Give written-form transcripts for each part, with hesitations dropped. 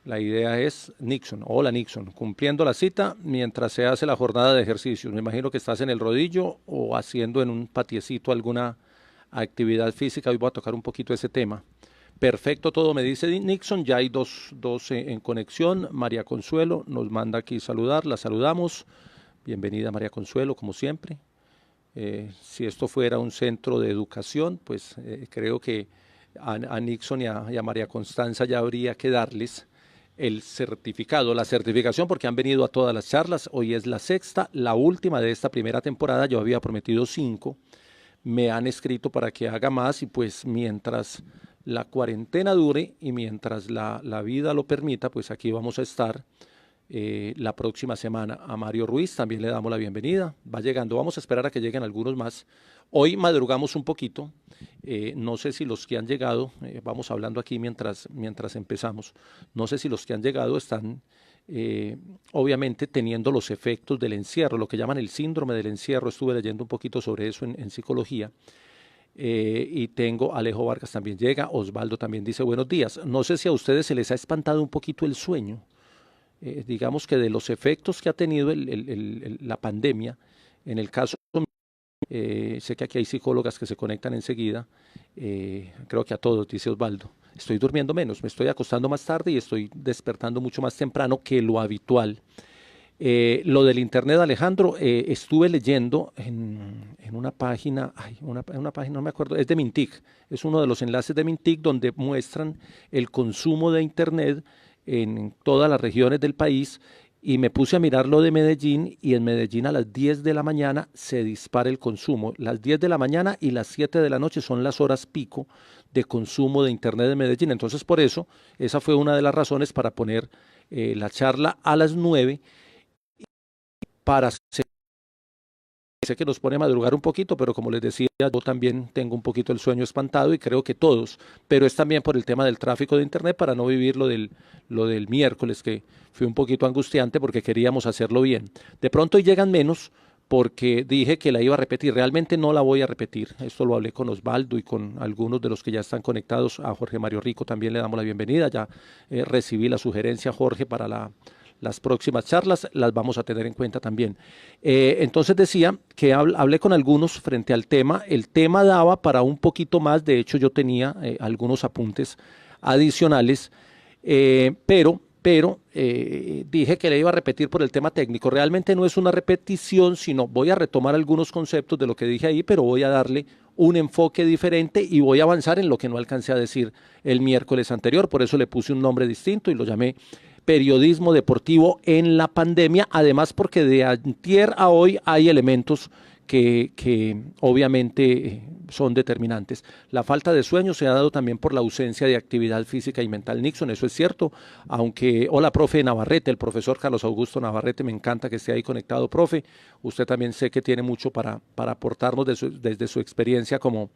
La idea es Nixon, hola Nixon, cumpliendo la cita mientras se hace la jornada de ejercicios. Me imagino que estás en el rodillo o haciendo en un patiecito alguna actividad física. Hoy voy a tocar un poquito ese tema. Perfecto, todo me dice Nixon, ya hay dos en conexión. María Consuelo nos manda aquí saludar, la saludamos. Bienvenida María Consuelo, como siempre. Si esto fuera un centro de educación, pues creo que a Nixon y a María Constanza ya habría que darles el certificado, la certificación, porque han venido a todas las charlas. Hoy es la sexta, la última de esta primera temporada. Yo había prometido 5, me han escrito para que haga más y pues mientras la cuarentena dure y mientras la vida lo permita, pues aquí vamos a estar la próxima semana. A Mario Ruiz también le damos la bienvenida, va llegando, vamos a esperar a que lleguen algunos más. Hoy madrugamos un poquito, no sé si los que han llegado, vamos hablando aquí mientras empezamos, no sé si los que han llegado están obviamente teniendo los efectos del encierro, lo que llaman el síndrome del encierro. Estuve leyendo un poquito sobre eso en psicología. Y tengo Alejo Vargas también llega, Osvaldo también dice buenos días. No sé si a ustedes se les ha espantado un poquito el sueño. Digamos que de los efectos que ha tenido la pandemia, en el caso, sé que aquí hay psicólogas que se conectan enseguida, creo que a todos, dice Osvaldo, estoy durmiendo menos, me estoy acostando más tarde y estoy despertando mucho más temprano que lo habitual. Lo del internet, Alejandro, estuve leyendo en una página, una página, no me acuerdo, es de Mintic, es uno de los enlaces de Mintic donde muestran el consumo de internet en todas las regiones del país y me puse a mirar lo de Medellín y en Medellín a las 10 de la mañana se dispara el consumo. Las 10 de la mañana y las 7 de la noche son las horas pico de consumo de internet de Medellín. Entonces por eso, esa fue una de las razones para poner la charla a las 9 para sé que nos pone a madrugar un poquito, pero como les decía, yo también tengo un poquito el sueño espantado y creo que todos, pero es también por el tema del tráfico de internet para no vivir lo del miércoles, que fue un poquito angustiante porque queríamos hacerlo bien. De pronto llegan menos porque dije que la iba a repetir, realmente no la voy a repetir. Esto lo hablé con Osvaldo y con algunos de los que ya están conectados. A Jorge Mario Rico también le damos la bienvenida, ya recibí la sugerencia, Jorge, para las próximas charlas, las vamos a tener en cuenta también. Entonces decía que hablé con algunos frente al tema, el tema daba para un poquito más, de hecho yo tenía algunos apuntes adicionales, pero dije que le iba a repetir por el tema técnico. Realmente no es una repetición, sino voy a retomar algunos conceptos de lo que dije ahí, pero voy a darle un enfoque diferente y voy a avanzar en lo que no alcancé a decir el miércoles anterior, por eso le puse un nombre distinto y lo llamé periodismo deportivo en la pandemia, además porque de antier a hoy hay elementos que obviamente son determinantes. La falta de sueño se ha dado también por la ausencia de actividad física y mental. Nixon, eso es cierto, aunque, hola profe Navarrete, el profesor Carlos Augusto Navarrete, me encanta que esté ahí conectado, profe. Usted también sé que tiene mucho para aportarnos desde su experiencia como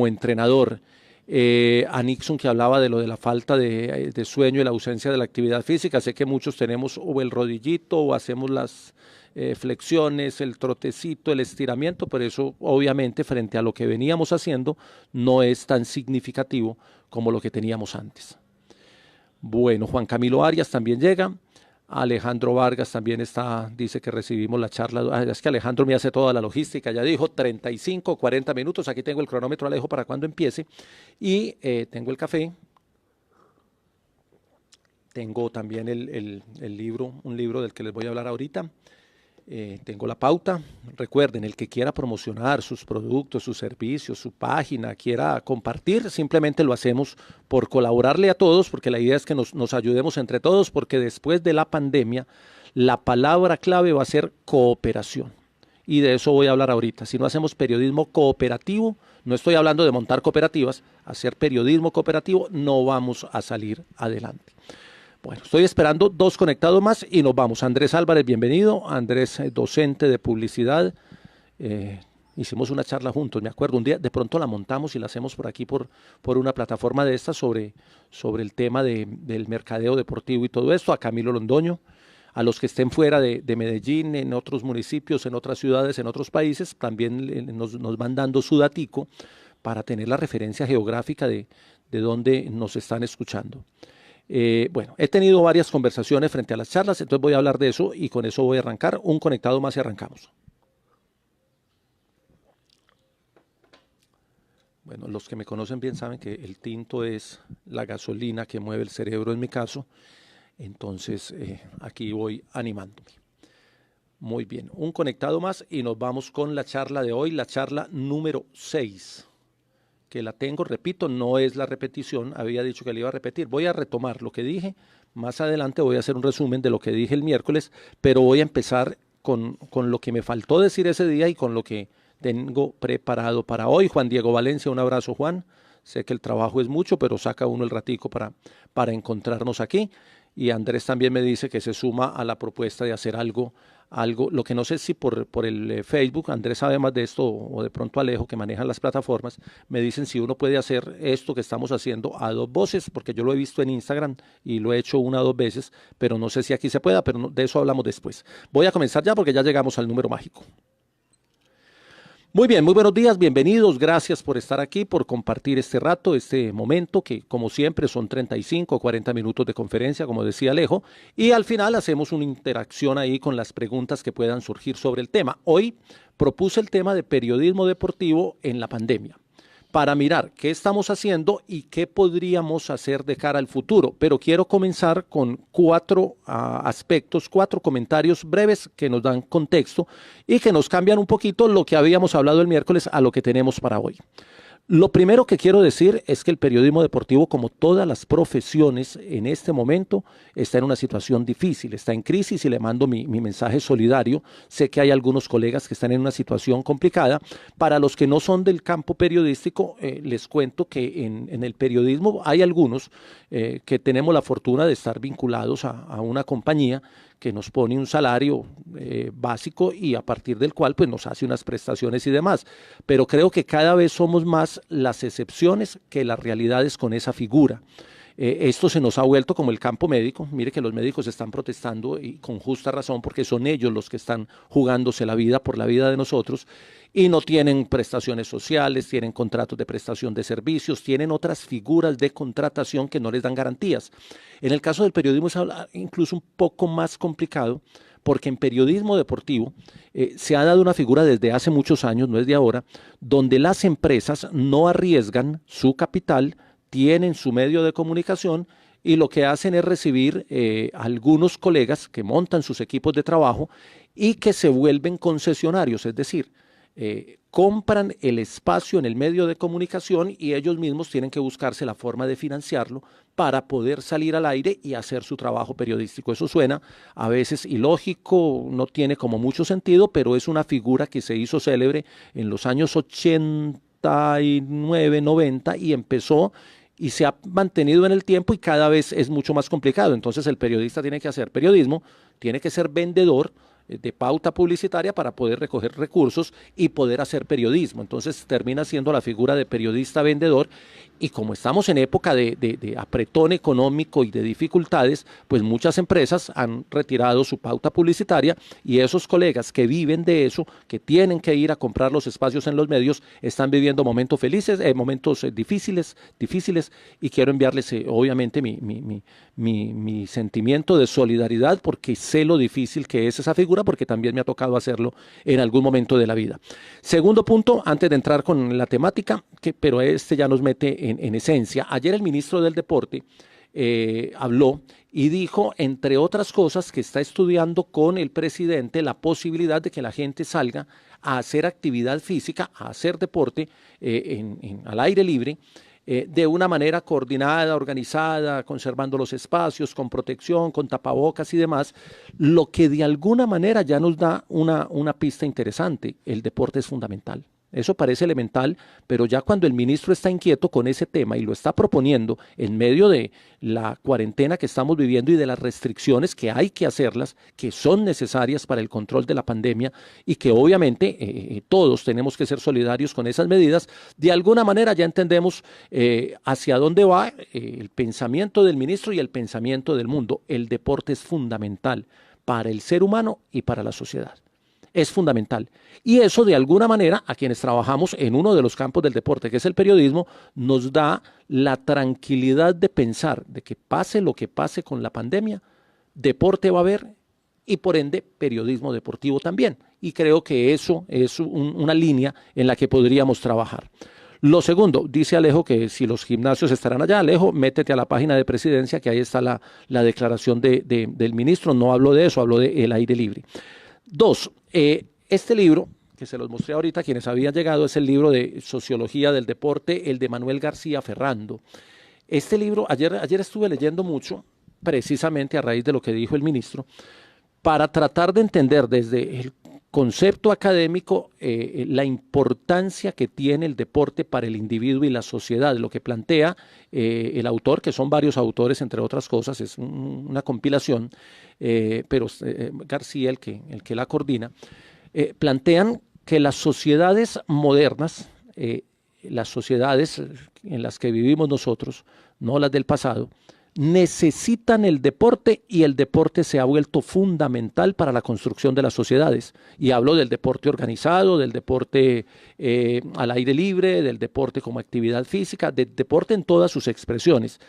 entrenador. A Nixon, que hablaba de lo de la falta de sueño y la ausencia de la actividad física. Sé que muchos tenemos o el rodillito o hacemos las flexiones, el trotecito, el estiramiento, pero eso obviamente frente a lo que veníamos haciendo no es tan significativo como lo que teníamos antes. Bueno, Juan Camilo Arias también llega. Alejandro Vargas también está, dice que recibimos la charla. Es que Alejandro me hace toda la logística, ya dijo 35, 40 minutos. Aquí tengo el cronómetro, Alejo, para cuando empiece. Y tengo el café. Tengo también el libro, un libro del que les voy a hablar ahorita. Tengo la pauta. Recuerden, el que quiera promocionar sus productos, sus servicios, su página, quiera compartir, simplemente lo hacemos por colaborarle a todos, porque la idea es que nos ayudemos entre todos, porque después de la pandemia, la palabra clave va a ser cooperación. Y de eso voy a hablar ahorita. Si no hacemos periodismo cooperativo, no estoy hablando de montar cooperativas, hacer periodismo cooperativo, no vamos a salir adelante. Bueno, estoy esperando 2 conectados más y nos vamos. Andrés Álvarez, bienvenido. Andrés, docente de publicidad. Hicimos una charla juntos, me acuerdo. Un día de pronto la montamos y la hacemos por aquí, por una plataforma de estas sobre el tema del mercadeo deportivo y todo esto. A Camilo Londoño, a los que estén fuera de Medellín, en otros municipios, en otras ciudades, en otros países, también nos van dando su datico para tener la referencia geográfica de dónde nos están escuchando. Bueno, he tenido varias conversaciones frente a las charlas, entonces voy a hablar de eso y con eso voy a arrancar. Un conectado más y arrancamos. Bueno, los que me conocen bien saben que el tinto es la gasolina que mueve el cerebro en mi caso, entonces aquí voy animándome. Muy bien, un conectado más y nos vamos con la charla de hoy, la charla número 6, que la tengo, repito, no es la repetición, había dicho que le iba a repetir. Voy a retomar lo que dije, más adelante voy a hacer un resumen de lo que dije el miércoles, pero voy a empezar con lo que me faltó decir ese día y con lo que tengo preparado para hoy. Juan Diego Valencia, un abrazo, Juan. Sé que el trabajo es mucho, pero saca uno el ratico para encontrarnos aquí. Y Andrés también me dice que se suma a la propuesta de hacer algo, lo que no sé si por el Facebook, Andrés sabe más de esto, o de pronto Alejo, que manejan las plataformas, me dicen si uno puede hacer esto que estamos haciendo a dos voces, porque yo lo he visto en Instagram y lo he hecho una o dos veces, pero no sé si aquí se pueda, pero de eso hablamos después. Voy a comenzar ya porque ya llegamos al número mágico. Muy bien, muy buenos días, bienvenidos, gracias por estar aquí, por compartir este rato, este momento que como siempre son 35 o 40 minutos de conferencia, como decía Alejo, y al final hacemos una interacción ahí con las preguntas que puedan surgir sobre el tema. Hoy propuse el tema de periodismo deportivo en la pandemia, para mirar qué estamos haciendo y qué podríamos hacer de cara al futuro. Pero quiero comenzar con cuatro aspectos, cuatro comentarios breves que nos dan contexto y que nos cambian un poquito lo que habíamos hablado el miércoles a lo que tenemos para hoy. Lo primero que quiero decir es que el periodismo deportivo, como todas las profesiones en este momento, está en una situación difícil, está en crisis y le mando mi mensaje solidario. Sé que hay algunos colegas que están en una situación complicada. Para los que no son del campo periodístico, les cuento que en el periodismo hay algunos que tenemos la fortuna de estar vinculados a una compañía que nos pone un salario básico y a partir del cual pues nos hace unas prestaciones y demás. Pero creo que cada vez somos más las excepciones que las realidades con esa figura. Esto se nos ha vuelto como el campo médico. Mire que los médicos están protestando y con justa razón porque son ellos los que están jugándose la vida por la vida de nosotros y no tienen prestaciones sociales, tienen contratos de prestación de servicios, tienen otras figuras de contratación que no les dan garantías. En el caso del periodismo es incluso un poco más complicado porque en periodismo deportivo se ha dado una figura desde hace muchos años, no es de ahora, donde las empresas no arriesgan su capital, tienen su medio de comunicación y lo que hacen es recibir algunos colegas que montan sus equipos de trabajo y que se vuelven concesionarios, es decir, compran el espacio en el medio de comunicación y ellos mismos tienen que buscarse la forma de financiarlo para poder salir al aire y hacer su trabajo periodístico. Eso suena a veces ilógico, no tiene como mucho sentido, pero es una figura que se hizo célebre en los años 89, 90 y empezó y se ha mantenido en el tiempo y cada vez es mucho más complicado. Entonces el periodista tiene que hacer periodismo, tiene que ser vendedor de pauta publicitaria para poder recoger recursos y poder hacer periodismo. Entonces termina siendo la figura de periodista vendedor y como estamos en época de apretón económico y de dificultades, pues muchas empresas han retirado su pauta publicitaria y esos colegas que viven de eso, que tienen que ir a comprar los espacios en los medios, están viviendo momentos felices, momentos difíciles y quiero enviarles obviamente mi sentimiento de solidaridad porque sé lo difícil que es esa figura porque también me ha tocado hacerlo en algún momento de la vida. Segundo punto, antes de entrar con la temática, pero este ya nos mete en esencia. Ayer el ministro del Deporte habló y dijo, entre otras cosas, que está estudiando con el presidente la posibilidad de que la gente salga a hacer actividad física, a hacer deporte al aire libre, de una manera coordinada, organizada, conservando los espacios, con protección, con tapabocas y demás, lo que de alguna manera ya nos da una pista interesante. El deporte es fundamental. Eso parece elemental, pero ya cuando el ministro está inquieto con ese tema y lo está proponiendo en medio de la cuarentena que estamos viviendo y de las restricciones que hay que hacerlas, que son necesarias para el control de la pandemia y que obviamente todos tenemos que ser solidarios con esas medidas, de alguna manera ya entendemos hacia dónde va el pensamiento del ministro y el pensamiento del mundo. El deporte es fundamental para el ser humano y para la sociedad. es fundamental. Y eso, de alguna manera, a quienes trabajamos en uno de los campos del deporte, que es el periodismo, nos da la tranquilidad de pensar de que pase lo que pase con la pandemia, deporte va a haber y por ende periodismo deportivo también. Y creo que eso es una línea en la que podríamos trabajar. Lo segundo, dice Alejo que si los gimnasios estarán allá, Alejo, métete a la página de Presidencia, que ahí está la declaración del ministro. No hablo de eso, hablo del aire libre. Dos, este libro, que se los mostré ahorita a quienes habían llegado, es el libro de Sociología del Deporte, el de Manuel García Ferrando. Este libro, ayer estuve leyendo mucho, precisamente a raíz de lo que dijo el ministro, para tratar de entender desde el concepto académico la importancia que tiene el deporte para el individuo y la sociedad. Lo que plantea el autor, que son varios autores, entre otras cosas, es una compilación, pero García, el que la coordina, plantean que las sociedades modernas, las sociedades en las que vivimos nosotros, no las del pasado, necesitan el deporte y el deporte se ha vuelto fundamental para la construcción de las sociedades. Y hablo del deporte organizado, del deporte al aire libre, del deporte como actividad física, del deporte en todas sus expresiones.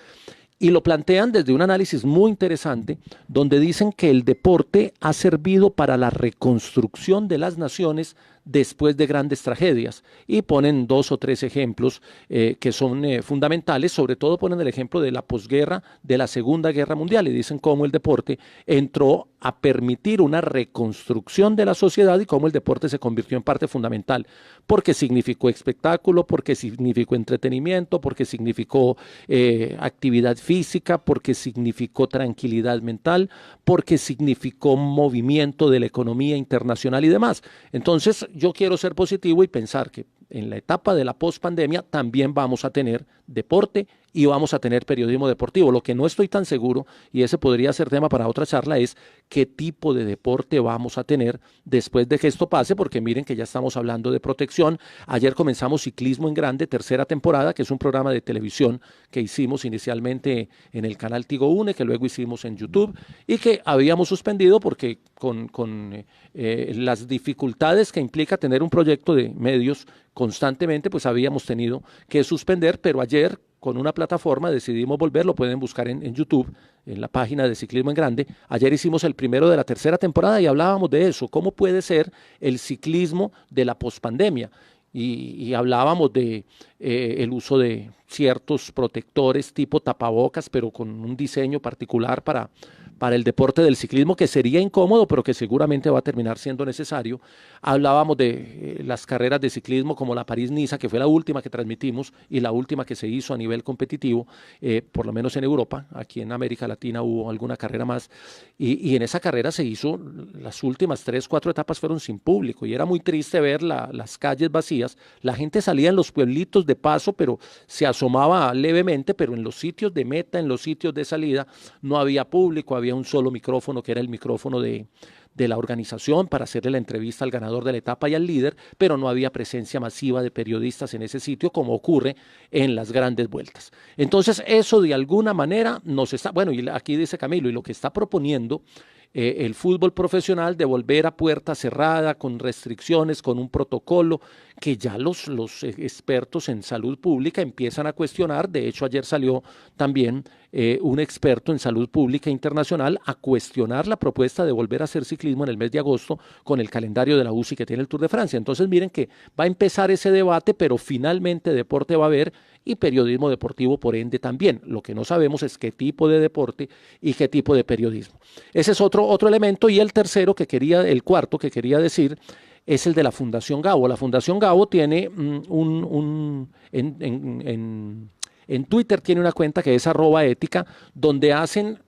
Y lo plantean desde un análisis muy interesante, donde dicen que el deporte ha servido para la reconstrucción de las naciones después de grandes tragedias, y ponen 2 o 3 ejemplos que son fundamentales. Sobre todo ponen el ejemplo de la posguerra, de la Segunda Guerra Mundial, y dicen cómo el deporte entró a permitir una reconstrucción de la sociedad y cómo el deporte se convirtió en parte fundamental, porque significó espectáculo, porque significó entretenimiento, porque significó actividad física, porque significó tranquilidad mental, porque significó movimiento de la economía internacional y demás. Entonces, yo quiero ser positivo y pensar que en la etapa de la pospandemia también vamos a tener deporte y vamos a tener periodismo deportivo. Lo que no estoy tan seguro, y ese podría ser tema para otra charla, es qué tipo de deporte vamos a tener después de que esto pase, porque miren que ya estamos hablando de protección. Ayer comenzamos Ciclismo en Grande, 3ª temporada, que es un programa de televisión que hicimos inicialmente en el canal Tigo Une, que luego hicimos en YouTube y que habíamos suspendido porque con las dificultades que implica tener un proyecto de medios constantemente, pues habíamos tenido que suspender, pero ayer con una plataforma decidimos volver. Lo pueden buscar en YouTube, en la página de Ciclismo en Grande. Ayer hicimos el primero de la 3ª temporada y hablábamos de eso, cómo puede ser el ciclismo de la pospandemia. Y hablábamos de el uso de ciertos protectores tipo tapabocas, pero con un diseño particular para el deporte del ciclismo, que sería incómodo, pero que seguramente va a terminar siendo necesario. Hablábamos de las carreras de ciclismo como la París-Niza, que fue la última que transmitimos y la última que se hizo a nivel competitivo, por lo menos en Europa. Aquí en América Latina hubo alguna carrera más, y en esa carrera se hizo, las últimas 3, 4 etapas fueron sin público, y era muy triste ver las calles vacías. La gente salía en los pueblitos de paso, pero se asomaba levemente, pero en los sitios de meta, en los sitios de salida, no había público. Había un solo micrófono, que era el micrófono de la organización, para hacerle la entrevista al ganador de la etapa y al líder, pero no había presencia masiva de periodistas en ese sitio como ocurre en las grandes vueltas. Entonces eso de alguna manera nos está, bueno, y aquí dice Camilo, y lo que está proponiendo el fútbol profesional, de volver a puerta cerrada, con restricciones, con un protocolo que ya los expertos en salud pública empiezan a cuestionar. De hecho, ayer salió también un experto en salud pública internacional a cuestionar la propuesta de volver a hacer ciclismo en el mes de agosto con el calendario de la UCI que tiene el Tour de Francia. Entonces miren que va a empezar ese debate, pero finalmente deporte va a haber y periodismo deportivo por ende también. Lo que no sabemos es qué tipo de deporte y qué tipo de periodismo. Ese es otro elemento. Y el cuarto que quería decir es el de la Fundación Gabo. La Fundación Gabo tiene en Twitter tiene una cuenta que es @ética, donde hacen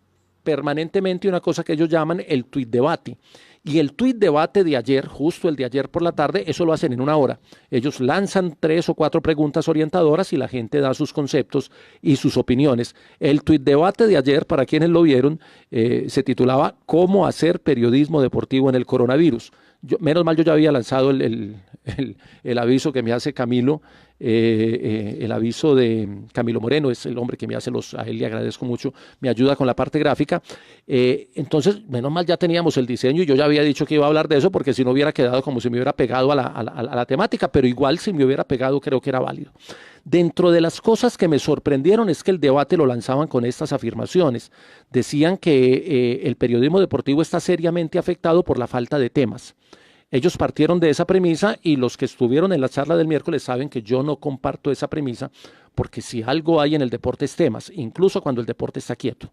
permanentemente una cosa que ellos llaman el tuit debate. Y el tuit debate de ayer, justo el de ayer por la tarde, eso lo hacen en 1 hora. Ellos lanzan 3 o 4 preguntas orientadoras y la gente da sus conceptos y sus opiniones. El tuit debate de ayer, para quienes lo vieron, se titulaba "¿Cómo hacer periodismo deportivo en el coronavirus?". Menos mal yo ya había lanzado el aviso que me hace Camilo, el aviso de Camilo Moreno, es el hombre que me hace a él le agradezco mucho, me ayuda con la parte gráfica. Entonces, menos mal ya teníamos el diseño y yo ya había dicho que iba a hablar de eso, porque si no hubiera quedado como si me hubiera pegado a la temática, pero igual si me hubiera pegado creo que era válido. Dentro de las cosas que me sorprendieron es que el debate lo lanzaban con estas afirmaciones. Decían que el periodismo deportivo está seriamente afectado por la falta de temas. Ellos partieron de esa premisa y los que estuvieron en la charla del miércoles saben que yo no comparto esa premisa, porque si algo hay en el deporte es temas, incluso cuando el deporte está quieto.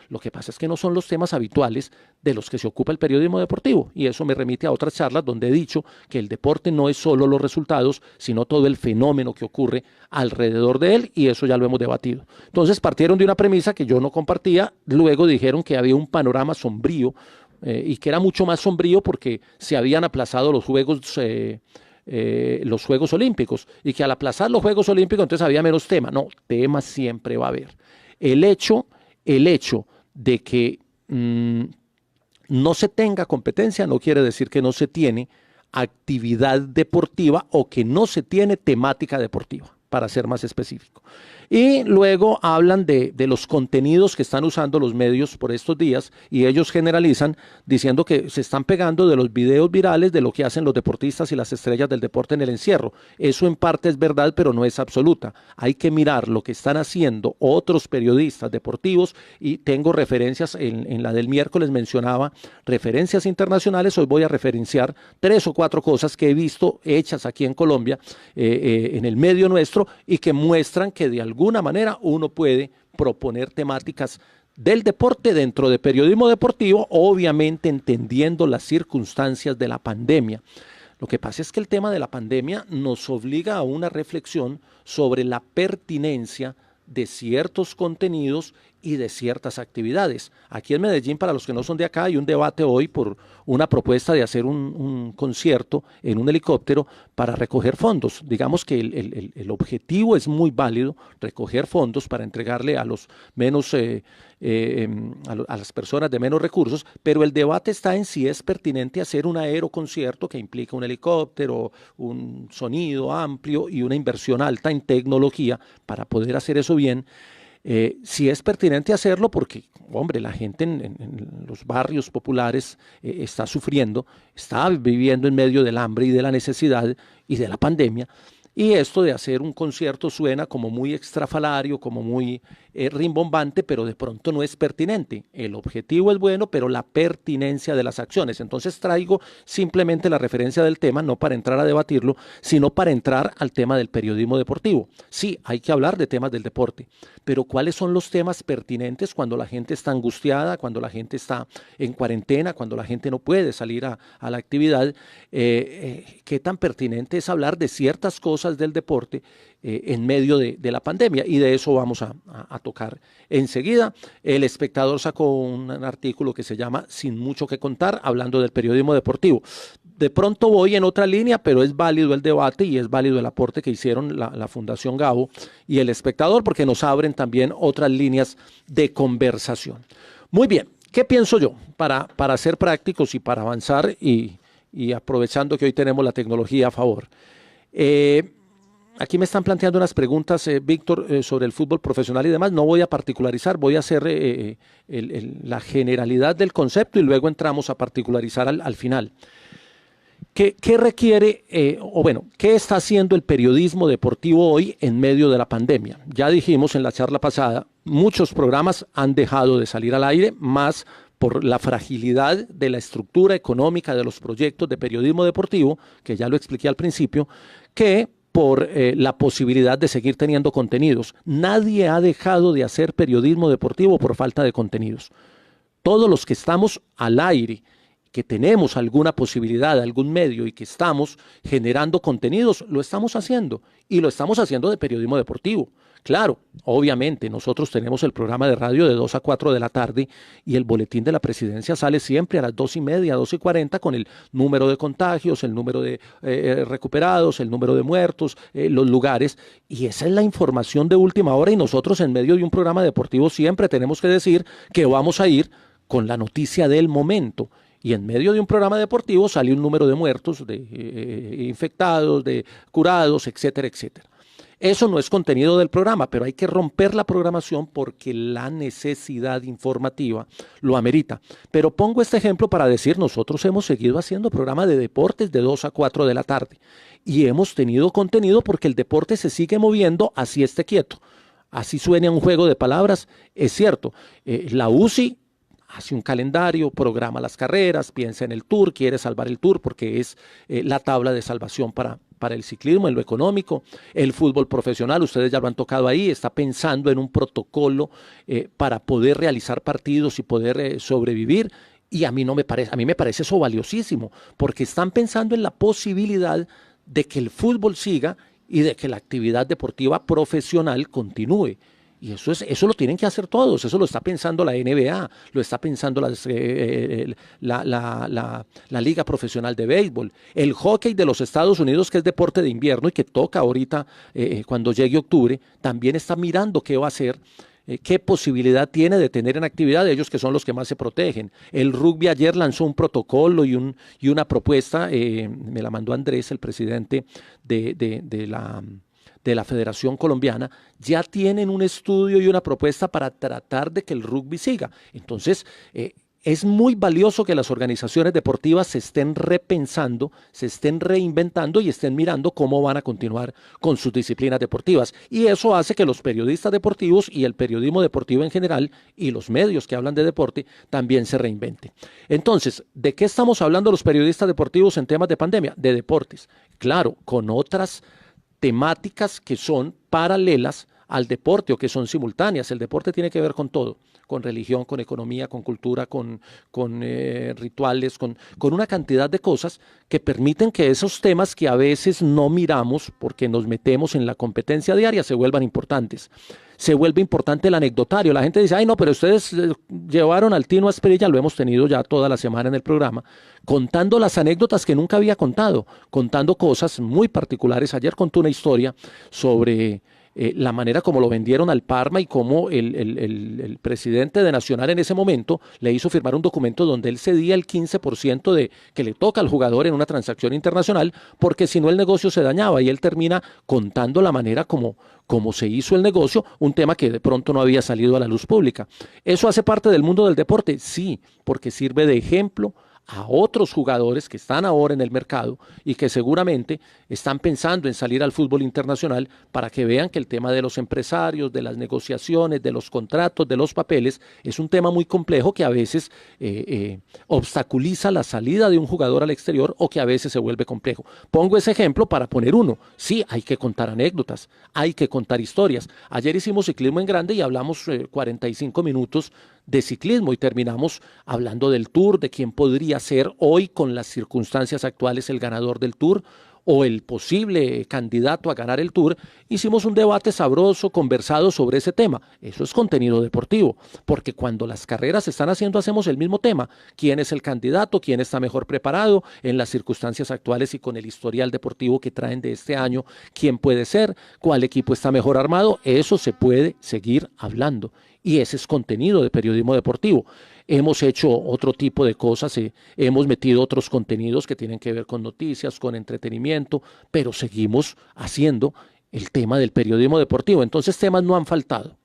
Lo que pasa es que no son los temas habituales de los que se ocupa el periodismo deportivo, y eso me remite a otras charlas donde he dicho que el deporte no es solo los resultados, sino todo el fenómeno que ocurre alrededor de él, y eso ya lo hemos debatido. Entonces partieron de una premisa que yo no compartía, luego dijeron que había un panorama sombrío, y que era mucho más sombrío porque se habían aplazado los Juegos Olímpicos, y que al aplazar los Juegos Olímpicos entonces había menos tema. No, temas siempre va a haber. El hecho de que no se tenga competencia no quiere decir que no se tiene actividad deportiva o que no se tiene temática deportiva, para ser más específico. Y luego hablan de los contenidos que están usando los medios por estos días, y ellos generalizan diciendo que se están pegando de los videos virales de lo que hacen los deportistas y las estrellas del deporte en el encierro. Eso en parte es verdad, pero no es absoluta. Hay que mirar lo que están haciendo otros periodistas deportivos, y tengo referencias, en la del miércoles mencionaba referencias internacionales, hoy voy a referenciar 3 o 4 cosas que he visto hechas aquí en Colombia, en el medio nuestro, y que muestran que de alguna manera uno puede proponer temáticas del deporte dentro de periodismo deportivo, obviamente entendiendo las circunstancias de la pandemia. Lo que pasa es que el tema de la pandemia nos obliga a una reflexión sobre la pertinencia de ciertos contenidos y de ciertas actividades. Aquí en Medellín, para los que no son de acá, hay un debate hoy por una propuesta de hacer un concierto en un helicóptero para recoger fondos. Digamos que el objetivo es muy válido, recoger fondos para entregarle a los menos, a las personas de menos recursos, pero el debate está en si es pertinente hacer un aeroconcierto que implica un helicóptero, un sonido amplio y una inversión alta en tecnología para poder hacer eso bien. Si es pertinente hacerlo porque, hombre, la gente en los barrios populares está sufriendo, está viviendo en medio del hambre y de la necesidad y de la pandemia, y esto de hacer un concierto suena como muy extrafalario, como muy rimbombante, pero de pronto no es pertinente. El objetivo es bueno, pero la pertinencia de las acciones. Entonces traigo simplemente la referencia del tema, no para entrar a debatirlo, sino para entrar al tema del periodismo deportivo. Sí, hay que hablar de temas del deporte, pero ¿cuáles son los temas pertinentes cuando la gente está angustiada, cuando la gente está en cuarentena, cuando la gente no puede salir a la actividad? ¿Qué tan pertinente es hablar de ciertas cosas del deporte en medio de la pandemia? Y de eso vamos a tocar enseguida. El Espectador sacó un artículo que se llama Sin mucho que contar, hablando del periodismo deportivo. De pronto voy en otra línea, pero es válido el debate y es válido el aporte que hicieron la Fundación Gabo y el Espectador, porque nos abren también otras líneas de conversación. Muy bien, ¿qué pienso yo? Para ser prácticos y para avanzar y aprovechando que hoy tenemos la tecnología a favor. Aquí me están planteando unas preguntas, Víctor, sobre el fútbol profesional y demás. No voy a particularizar, voy a hacer la generalidad del concepto y luego entramos a particularizar al final. ¿Qué requiere, qué está haciendo el periodismo deportivo hoy en medio de la pandemia? Ya dijimos en la charla pasada, muchos programas han dejado de salir al aire, más por la fragilidad de la estructura económica de los proyectos de periodismo deportivo, que ya lo expliqué al principio, que por la posibilidad de seguir teniendo contenidos. Nadie ha dejado de hacer periodismo deportivo por falta de contenidos. Todos los que estamos al aire, que tenemos alguna posibilidad, algún medio y que estamos generando contenidos, lo estamos haciendo, y lo estamos haciendo de periodismo deportivo. Claro, obviamente nosotros tenemos el programa de radio de 2 a 4 de la tarde y el boletín de la presidencia sale siempre a las 2:30, 2:40 con el número de contagios, el número de recuperados, el número de muertos, los lugares, y esa es la información de última hora, y nosotros en medio de un programa deportivo siempre tenemos que decir que vamos a ir con la noticia del momento. y en medio de un programa deportivo sale un número de muertos, de infectados, de curados, etcétera, etcétera. Eso no es contenido del programa, pero hay que romper la programación porque la necesidad informativa lo amerita. Pero pongo este ejemplo para decir, nosotros hemos seguido haciendo programa de deportes de 2 a 4 de la tarde y hemos tenido contenido porque el deporte se sigue moviendo, así esté quieto. Así suena un juego de palabras, es cierto. La UCI hace un calendario, programa las carreras, piensa en el Tour, quiere salvar el Tour porque es la tabla de salvación para el ciclismo, en lo económico. El fútbol profesional, ustedes ya lo han tocado ahí, está pensando en un protocolo para poder realizar partidos y poder sobrevivir. Y a mí me parece eso valiosísimo, porque están pensando en la posibilidad de que el fútbol siga y de que la actividad deportiva profesional continúe. Y eso lo tienen que hacer todos, eso lo está pensando la NBA, lo está pensando la Liga Profesional de Béisbol, el hockey de los Estados Unidos, que es deporte de invierno y que toca ahorita cuando llegue octubre, también está mirando qué va a hacer, qué posibilidad tiene de tener en actividad ellos que son los que más se protegen. El rugby ayer lanzó un protocolo y una propuesta, me la mandó Andrés, el presidente de la Federación Colombiana, ya tienen un estudio y una propuesta para tratar de que el rugby siga. Entonces, es muy valioso que las organizaciones deportivas se estén repensando, se estén reinventando y estén mirando cómo van a continuar con sus disciplinas deportivas. Y eso hace que los periodistas deportivos y el periodismo deportivo en general y los medios que hablan de deporte también se reinventen. Entonces, ¿de qué estamos hablando los periodistas deportivos en temas de pandemia? De deportes. Claro, con otras temáticas que son paralelas al deporte o que son simultáneas. El deporte tiene que ver con todo, con religión, con economía, con cultura, con rituales, con una cantidad de cosas que permiten que esos temas que a veces no miramos porque nos metemos en la competencia diaria se vuelvan importantes. Se vuelve importante el anecdotario. La gente dice, ay no, pero ustedes llevaron al Tino Asprilla, lo hemos tenido ya toda la semana en el programa, contando las anécdotas que nunca había contado, contando cosas muy particulares. Ayer contó una historia sobre la manera como lo vendieron al Parma y cómo el presidente de Nacional en ese momento le hizo firmar un documento donde él cedía el 15% de que le toca al jugador en una transacción internacional, porque si no el negocio se dañaba, y él termina contando la manera como se hizo el negocio, un tema que de pronto no había salido a la luz pública. ¿Eso hace parte del mundo del deporte? Sí, porque sirve de ejemplo a otros jugadores que están ahora en el mercado y que seguramente están pensando en salir al fútbol internacional para que vean que el tema de los empresarios, de las negociaciones, de los contratos, de los papeles, es un tema muy complejo que a veces obstaculiza la salida de un jugador al exterior o que a veces se vuelve complejo. Pongo ese ejemplo para poner uno. Sí, hay que contar anécdotas, hay que contar historias. Ayer hicimos ciclismo en grande y hablamos 45 minutos de ciclismo y terminamos hablando del Tour, de quién podría ser hoy con las circunstancias actuales el ganador del Tour o el posible candidato a ganar el Tour. Hicimos un debate sabroso, conversado sobre ese tema. Eso es contenido deportivo, porque cuando las carreras se están haciendo hacemos el mismo tema. ¿Quién es el candidato? ¿Quién está mejor preparado en las circunstancias actuales y con el historial deportivo que traen de este año? ¿Quién puede ser? ¿Cuál equipo está mejor armado? Eso se puede seguir hablando. Y ese es contenido de periodismo deportivo. Hemos hecho otro tipo de cosas, hemos metido otros contenidos que tienen que ver con noticias, con entretenimiento, pero seguimos haciendo el tema del periodismo deportivo. Entonces temas no han faltado.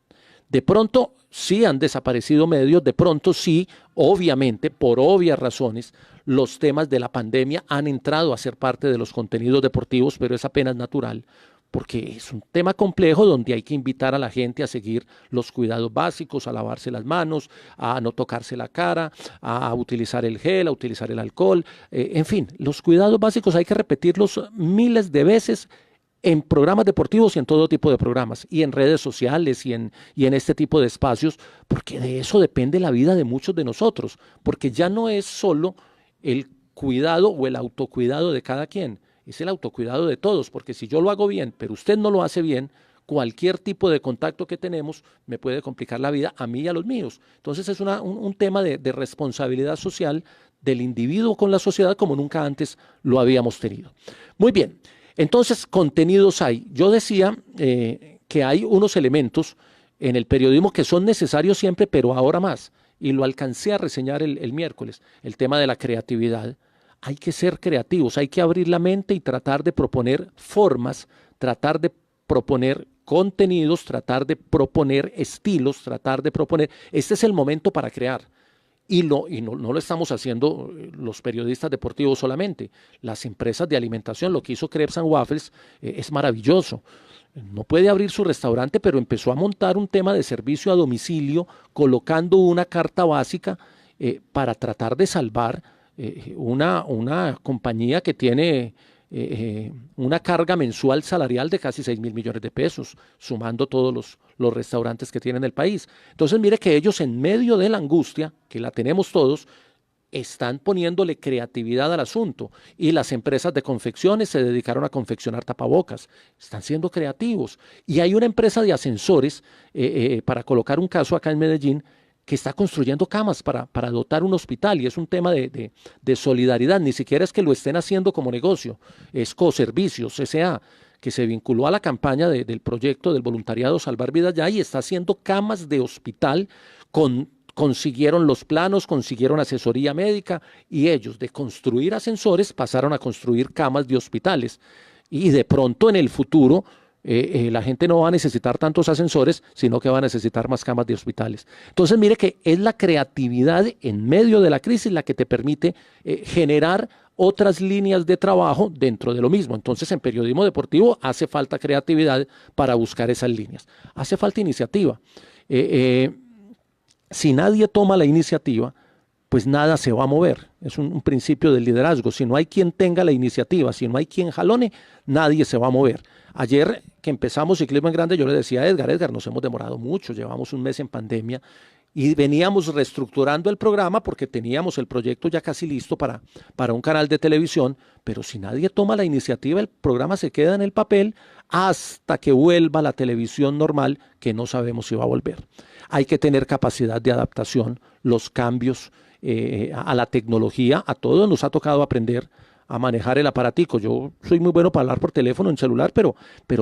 De pronto sí han desaparecido medios, de pronto sí, obviamente, por obvias razones, los temas de la pandemia han entrado a ser parte de los contenidos deportivos, pero es apenas natural, porque es un tema complejo donde hay que invitar a la gente a seguir los cuidados básicos, a lavarse las manos, a no tocarse la cara, a utilizar el gel, a utilizar el alcohol, en fin, los cuidados básicos hay que repetirlos miles de veces en programas deportivos y en todo tipo de programas, y en redes sociales y en este tipo de espacios, porque de eso depende la vida de muchos de nosotros, porque ya no es solo el cuidado o el autocuidado de cada quien, es el autocuidado de todos, porque si yo lo hago bien, pero usted no lo hace bien, cualquier tipo de contacto que tenemos me puede complicar la vida a mí y a los míos. Entonces es un tema de responsabilidad social del individuo con la sociedad como nunca antes lo habíamos tenido. Muy bien, entonces contenidos hay. Yo decía que hay unos elementos en el periodismo que son necesarios siempre, pero ahora más, y lo alcancé a reseñar el miércoles, el tema de la creatividad. Hay que ser creativos, hay que abrir la mente y tratar de proponer formas, tratar de proponer contenidos, tratar de proponer estilos, tratar de proponer. Este es el momento para crear. Y no lo estamos haciendo los periodistas deportivos solamente. Las empresas de alimentación, lo que hizo Crepes and Waffles, es maravilloso. No puede abrir su restaurante, pero empezó a montar un tema de servicio a domicilio, colocando una carta básica para tratar de salvar una compañía que tiene una carga mensual salarial de casi 6.000 millones de pesos, sumando todos los restaurantes que tiene en el país. Entonces mire que ellos en medio de la angustia, que la tenemos todos, están poniéndole creatividad al asunto, y las empresas de confecciones se dedicaron a confeccionar tapabocas, están siendo creativos. Y hay una empresa de ascensores, para colocar un caso acá en Medellín, que está construyendo camas para dotar un hospital, y es un tema de solidaridad, ni siquiera es que lo estén haciendo como negocio, es Coservicios S.A., que se vinculó a la campaña del proyecto del voluntariado Salvar Vidas Ya, y está haciendo camas de hospital, consiguieron los planos, consiguieron asesoría médica, y ellos de construir ascensores pasaron a construir camas de hospitales, y de pronto en el futuro la gente no va a necesitar tantos ascensores, sino que va a necesitar más camas de hospitales. Entonces mire que es la creatividad en medio de la crisis la que te permite generar otras líneas de trabajo dentro de lo mismo. Entonces en periodismo deportivo hace falta creatividad para buscar esas líneas, hace falta iniciativa. Si nadie toma la iniciativa, pues nada se va a mover. Es un principio del liderazgo. Si no hay quien tenga la iniciativa, si no hay quien jalone, nadie se va a mover. Ayer que empezamos Ciclismo en Grande, yo le decía a Edgar, nos hemos demorado mucho, llevamos un mes en pandemia y veníamos reestructurando el programa porque teníamos el proyecto ya casi listo para un canal de televisión, pero si nadie toma la iniciativa, el programa se queda en el papel hasta que vuelva la televisión normal, que no sabemos si va a volver. Hay que tener capacidad de adaptación, los cambios a la tecnología, a todos nos ha tocado aprender a manejar el aparatico. Yo soy muy bueno para hablar por teléfono, en celular, pero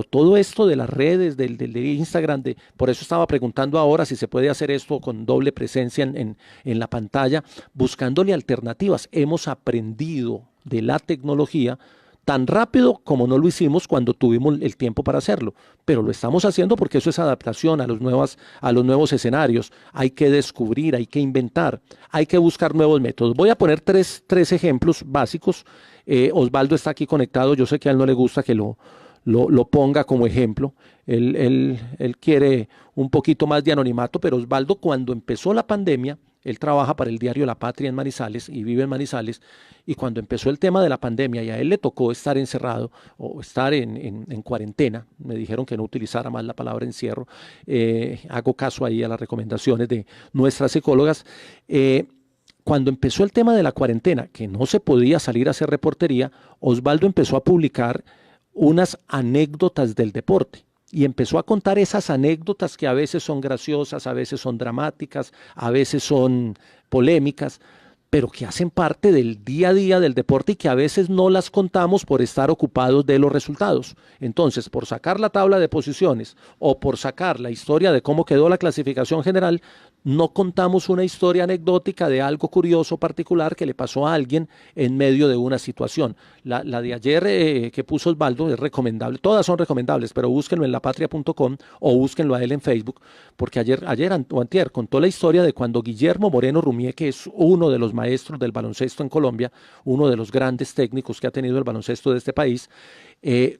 todo esto de las redes, del Instagram, por eso estaba preguntando ahora si se puede hacer esto con doble presencia en la pantalla, buscándole alternativas. Hemos aprendido de la tecnología tan rápido como no lo hicimos cuando tuvimos el tiempo para hacerlo, pero lo estamos haciendo porque eso es adaptación a los nuevos escenarios. Hay que descubrir, hay que inventar, hay que buscar nuevos métodos. Voy a poner tres ejemplos básicos. Osvaldo está aquí conectado, yo sé que a él no le gusta que lo ponga como ejemplo. Él quiere un poquito más de anonimato, pero Osvaldo, cuando empezó la pandemia, él trabaja para el diario La Patria en Manizales y vive en Manizales, y cuando empezó el tema de la pandemia y a él le tocó estar encerrado o estar en cuarentena, me dijeron que no utilizara más la palabra encierro, hago caso ahí a las recomendaciones de nuestras psicólogas. Cuando empezó el tema de la cuarentena, que no se podía salir a hacer reportería, Osvaldo empezó a publicar unas anécdotas del deporte. Y empezó a contar esas anécdotas que a veces son graciosas, a veces son dramáticas, a veces son polémicas, pero que hacen parte del día a día del deporte y que a veces no las contamos por estar ocupados de los resultados. Entonces, por sacar la tabla de posiciones o por sacar la historia de cómo quedó la clasificación general, no contamos una historia anecdótica de algo curioso particular que le pasó a alguien en medio de una situación. La de ayer que puso Osvaldo es recomendable, todas son recomendables, pero búsquenlo en lapatria.com o búsquenlo a él en Facebook, porque ayer o antier contó la historia de cuando Guillermo Moreno Rumié, que es uno de los maestros del baloncesto en Colombia, uno de los grandes técnicos que ha tenido el baloncesto de este país,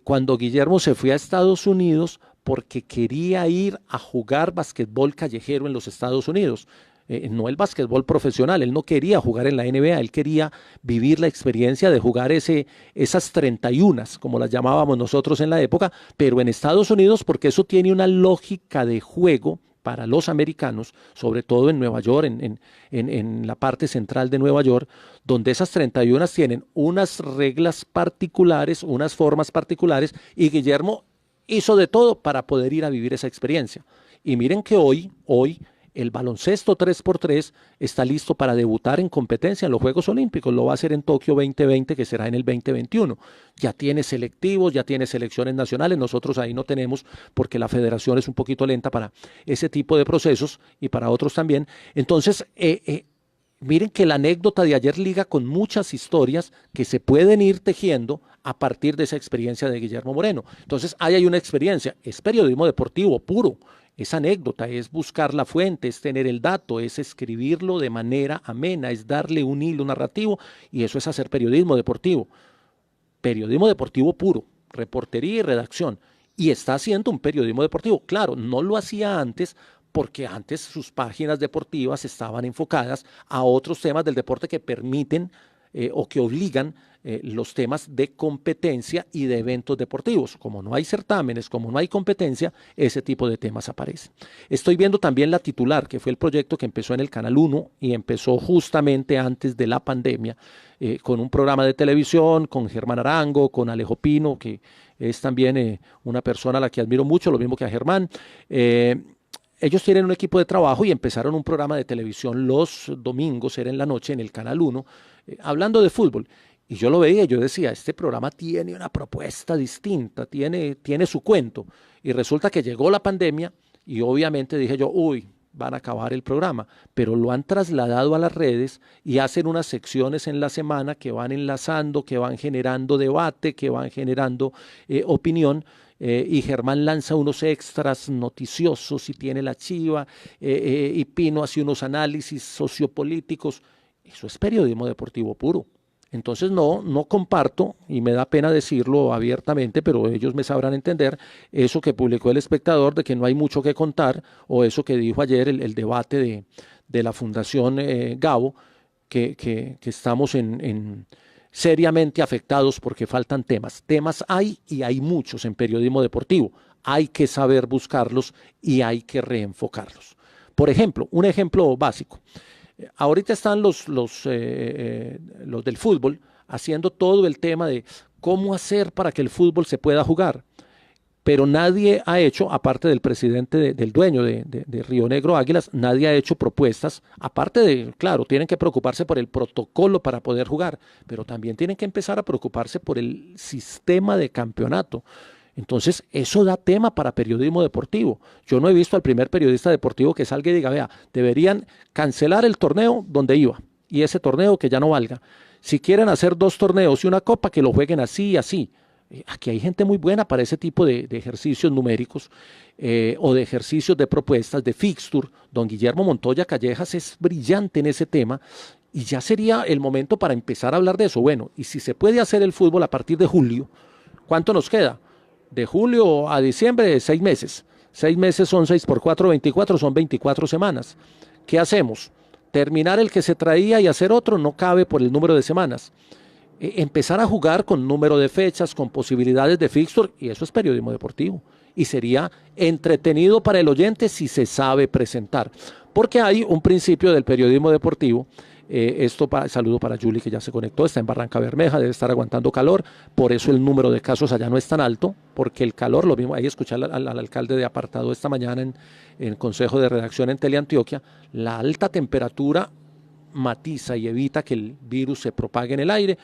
cuando Guillermo se fue a Estados Unidos porque quería ir a jugar basquetbol callejero en los Estados Unidos. No el basquetbol profesional, él no quería jugar en la NBA, él quería vivir la experiencia de jugar esas 31, como las llamábamos nosotros en la época, pero en Estados Unidos, porque eso tiene una lógica de juego para los americanos, sobre todo en Nueva York, en la parte central de Nueva York, donde esas 31 tienen unas reglas particulares, unas formas particulares, y Guillermo hizo de todo para poder ir a vivir esa experiencia. Y miren que hoy El baloncesto 3x3 está listo para debutar en competencia en los Juegos Olímpicos. Lo va a hacer en Tokio 2020, que será en el 2021. Ya tiene selectivos, ya tiene selecciones nacionales. Nosotros ahí no tenemos porque la federación es un poquito lenta para ese tipo de procesos y para otros también. Entonces, miren que la anécdota de ayer liga con muchas historias que se pueden ir tejiendo a partir de esa experiencia de Guillermo Moreno. Entonces, ahí hay una experiencia. Es periodismo deportivo puro. Es anécdota, es buscar la fuente, es tener el dato, es escribirlo de manera amena, es darle un hilo narrativo y eso es hacer periodismo deportivo. Periodismo deportivo puro, reportería y redacción. Y está haciendo un periodismo deportivo. Claro, no lo hacía antes porque antes sus páginas deportivas estaban enfocadas a otros temas del deporte que permiten o que obligan los temas de competencia y de eventos deportivos. Como no hay certámenes, como no hay competencia, ese tipo de temas aparecen. Estoy viendo también La Titular, que fue el proyecto que empezó en el Canal 1 y empezó justamente antes de la pandemia, con un programa de televisión, con Germán Arango, con Alejo Pino, que es también una persona a la que admiro mucho, lo mismo que a Germán. Ellos tienen un equipo de trabajo y empezaron un programa de televisión los domingos, era en la noche, en el Canal 1, hablando de fútbol. Y yo lo veía y yo decía, este programa tiene una propuesta distinta, tiene su cuento. Y resulta que llegó la pandemia y obviamente dije yo, uy, van a acabar el programa. Pero lo han trasladado a las redes y hacen unas secciones en la semana que van enlazando, que van generando debate, que van generando opinión. Y Germán lanza unos extras noticiosos y tiene la chiva y Pino hace unos análisis sociopolíticos. Eso es periodismo deportivo puro. Entonces no comparto, y me da pena decirlo abiertamente, pero ellos me sabrán entender, eso que publicó El Espectador de que no hay mucho que contar, o eso que dijo ayer el debate de la Fundación Gabo, que estamos seriamente afectados porque faltan temas. Temas hay y hay muchos en periodismo deportivo. Hay que saber buscarlos y hay que reenfocarlos. Por ejemplo, un ejemplo básico. Ahorita están los del fútbol haciendo todo el tema de cómo hacer para que el fútbol se pueda jugar. Pero nadie ha hecho, aparte del presidente, del dueño de Río Negro Águilas, nadie ha hecho propuestas, aparte de, claro, tienen que preocuparse por el protocolo para poder jugar, pero también tienen que empezar a preocuparse por el sistema de campeonato. Entonces, eso da tema para periodismo deportivo. Yo no he visto al primer periodista deportivo que salga y diga, vea, deberían cancelar el torneo donde iba y ese torneo que ya no valga. Si quieren hacer 2 torneos y una copa, que lo jueguen así y así. Aquí hay gente muy buena para ese tipo de ejercicios numéricos o de ejercicios de propuestas, de fixture. Don Guillermo Montoya Callejas es brillante en ese tema y ya sería el momento para empezar a hablar de eso. Bueno, y si se puede hacer el fútbol a partir de julio, ¿cuánto nos queda? De julio a diciembre, 6 meses. 6 meses son 6 por 4, 24, son 24 semanas. ¿Qué hacemos? Terminar el que se traía y hacer otro no cabe por el número de semanas. Empezar a jugar con número de fechas, con posibilidades de fixture, y eso es periodismo deportivo. Y sería entretenido para el oyente si se sabe presentar. Porque hay un principio del periodismo deportivo. Saludo para Julie, que ya se conectó, está en Barranca Bermeja, debe estar aguantando calor, por eso el número de casos allá no es tan alto, porque el calor, lo mismo, ahí escuché al alcalde de Apartado esta mañana en el Consejo de Redacción en Teleantioquia, la alta temperatura matiza y evita que el virus se propague en el aire,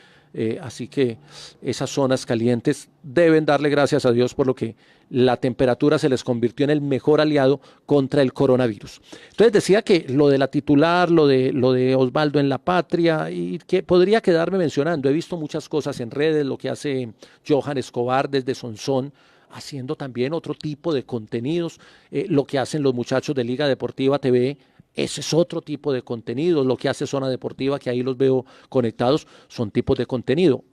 así que esas zonas calientes deben darle gracias a Dios por lo que la temperatura se les convirtió en el mejor aliado contra el coronavirus. Entonces decía que lo de La Titular, lo de Osvaldo en La Patria, y que podría quedarme mencionando, he visto muchas cosas en redes, lo que hace Johan Escobar desde Sonsón, haciendo también otro tipo de contenidos, lo que hacen los muchachos de Liga Deportiva TV. Ese es otro tipo de contenido, lo que hace Zona Deportiva, que ahí los veo conectados, son tipos de contenido.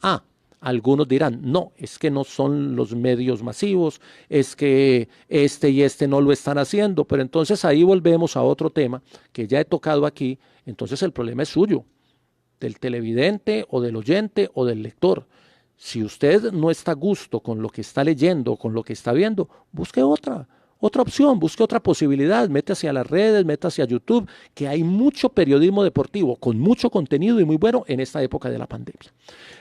Algunos dirán, no, es que no son los medios masivos, es que este y este no lo están haciendo, pero entonces ahí volvemos a otro tema que ya he tocado aquí, entonces el problema es suyo, del televidente o del oyente o del lector. Si usted no está a gusto con lo que está leyendo, con lo que está viendo, busque otra opción, busque otra posibilidad, métase a las redes, métase a YouTube, que hay mucho periodismo deportivo con mucho contenido y muy bueno en esta época de la pandemia.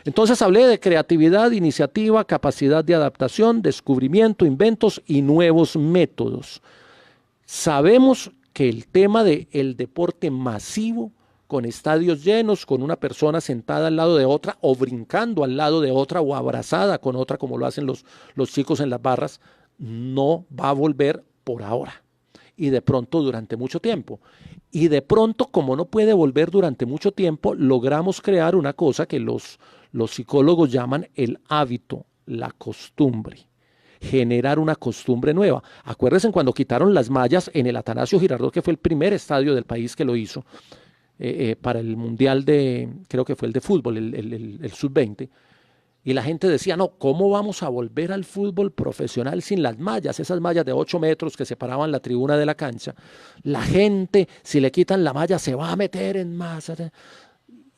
Entonces hablé de creatividad, iniciativa, capacidad de adaptación, descubrimiento, inventos y nuevos métodos. Sabemos que el tema del deporte masivo, con estadios llenos, con una persona sentada al lado de otra, o brincando al lado de otra, o abrazada con otra, como lo hacen los chicos en las barras, no va a volver por ahora. Y de pronto durante mucho tiempo. Y de pronto, como no puede volver durante mucho tiempo, logramos crear una cosa que los psicólogos llaman el hábito, la costumbre. Generar una costumbre nueva. Acuérdense cuando quitaron las mallas en el Atanasio Girardot, que fue el primer estadio del país que lo hizo, para el mundial creo que fue el de fútbol, el sub-20, y la gente decía, no, ¿cómo vamos a volver al fútbol profesional sin las mallas? Esas mallas de 8 metros que separaban la tribuna de la cancha. La gente, si le quitan la malla, se va a meter en masa.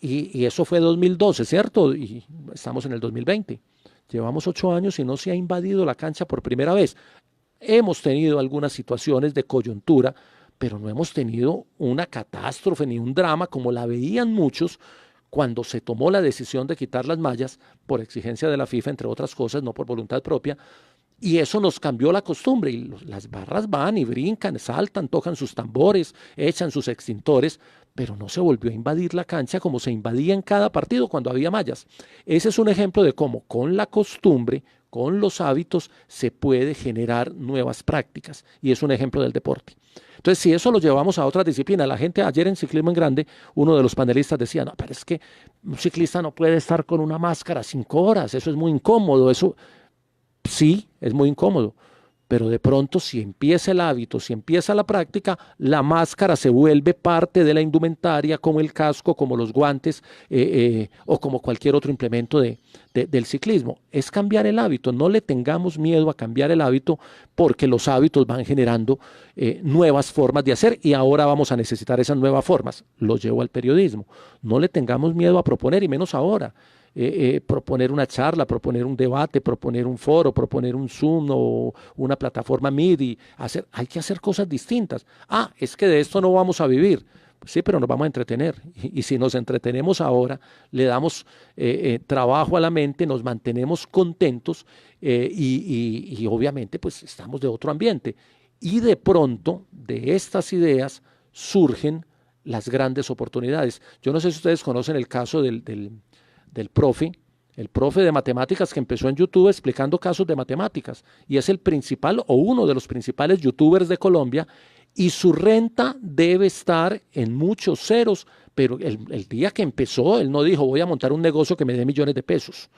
Y eso fue 2012, ¿cierto? Y estamos en el 2020. Llevamos 8 años y no se ha invadido la cancha por primera vez. Hemos tenido algunas situaciones de coyuntura, pero no hemos tenido una catástrofe ni un drama como la veían muchos cuando se tomó la decisión de quitar las mallas por exigencia de la FIFA, entre otras cosas, no por voluntad propia, y eso nos cambió la costumbre, y las barras van y brincan, saltan, tocan sus tambores, echan sus extintores, pero no se volvió a invadir la cancha como se invadía en cada partido cuando había mallas. Ese es un ejemplo de cómo con la costumbre, con los hábitos, se puede generar nuevas prácticas, y es un ejemplo del deporte. Entonces, si eso lo llevamos a otra disciplina, la gente ayer en Ciclismo en Grande, uno de los panelistas decía, no, pero es que un ciclista no puede estar con una máscara 5 horas, eso es muy incómodo, eso sí, es muy incómodo, pero de pronto si empieza el hábito, si empieza la práctica, la máscara se vuelve parte de la indumentaria, como el casco, como los guantes o como cualquier otro implemento del ciclismo. Es cambiar el hábito, no le tengamos miedo a cambiar el hábito porque los hábitos van generando nuevas formas de hacer y ahora vamos a necesitar esas nuevas formas. Lo llevo al periodismo. No le tengamos miedo a proponer y menos ahora. Proponer una charla, proponer un debate, proponer un foro, proponer un Zoom o una plataforma MIDI, hay que hacer cosas distintas. Es que de esto no vamos a vivir. Sí, pero nos vamos a entretener. Y si nos entretenemos ahora, le damos trabajo a la mente, nos mantenemos contentos y obviamente pues estamos de otro ambiente. Y de pronto, de estas ideas surgen las grandes oportunidades. Yo no sé si ustedes conocen el caso del profe, el profe de matemáticas que empezó en YouTube explicando casos de matemáticas y es el principal o uno de los principales youtubers de Colombia y su renta debe estar en muchos ceros, pero el día que empezó él no dijo voy a montar un negocio que me dé millones de pesos,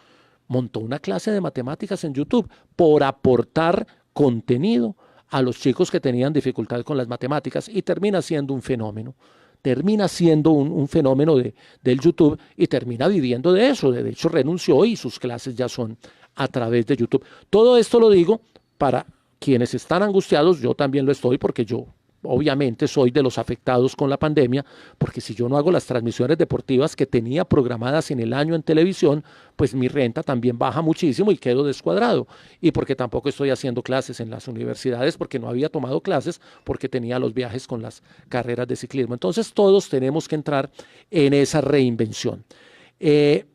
montó una clase de matemáticas en YouTube por aportar contenido a los chicos que tenían dificultad con las matemáticas y termina siendo un fenómeno. Termina siendo un fenómeno del YouTube y termina viviendo de eso. De hecho, renunció y sus clases ya son a través de YouTube. Todo esto lo digo para quienes están angustiados, yo también lo estoy porque yo obviamente soy de los afectados con la pandemia, porque si yo no hago las transmisiones deportivas que tenía programadas en el año en televisión, pues mi renta también baja muchísimo y quedo descuadrado. Y porque tampoco estoy haciendo clases en las universidades, porque no había tomado clases, porque tenía los viajes con las carreras de ciclismo. Entonces todos tenemos que entrar en esa reinvención.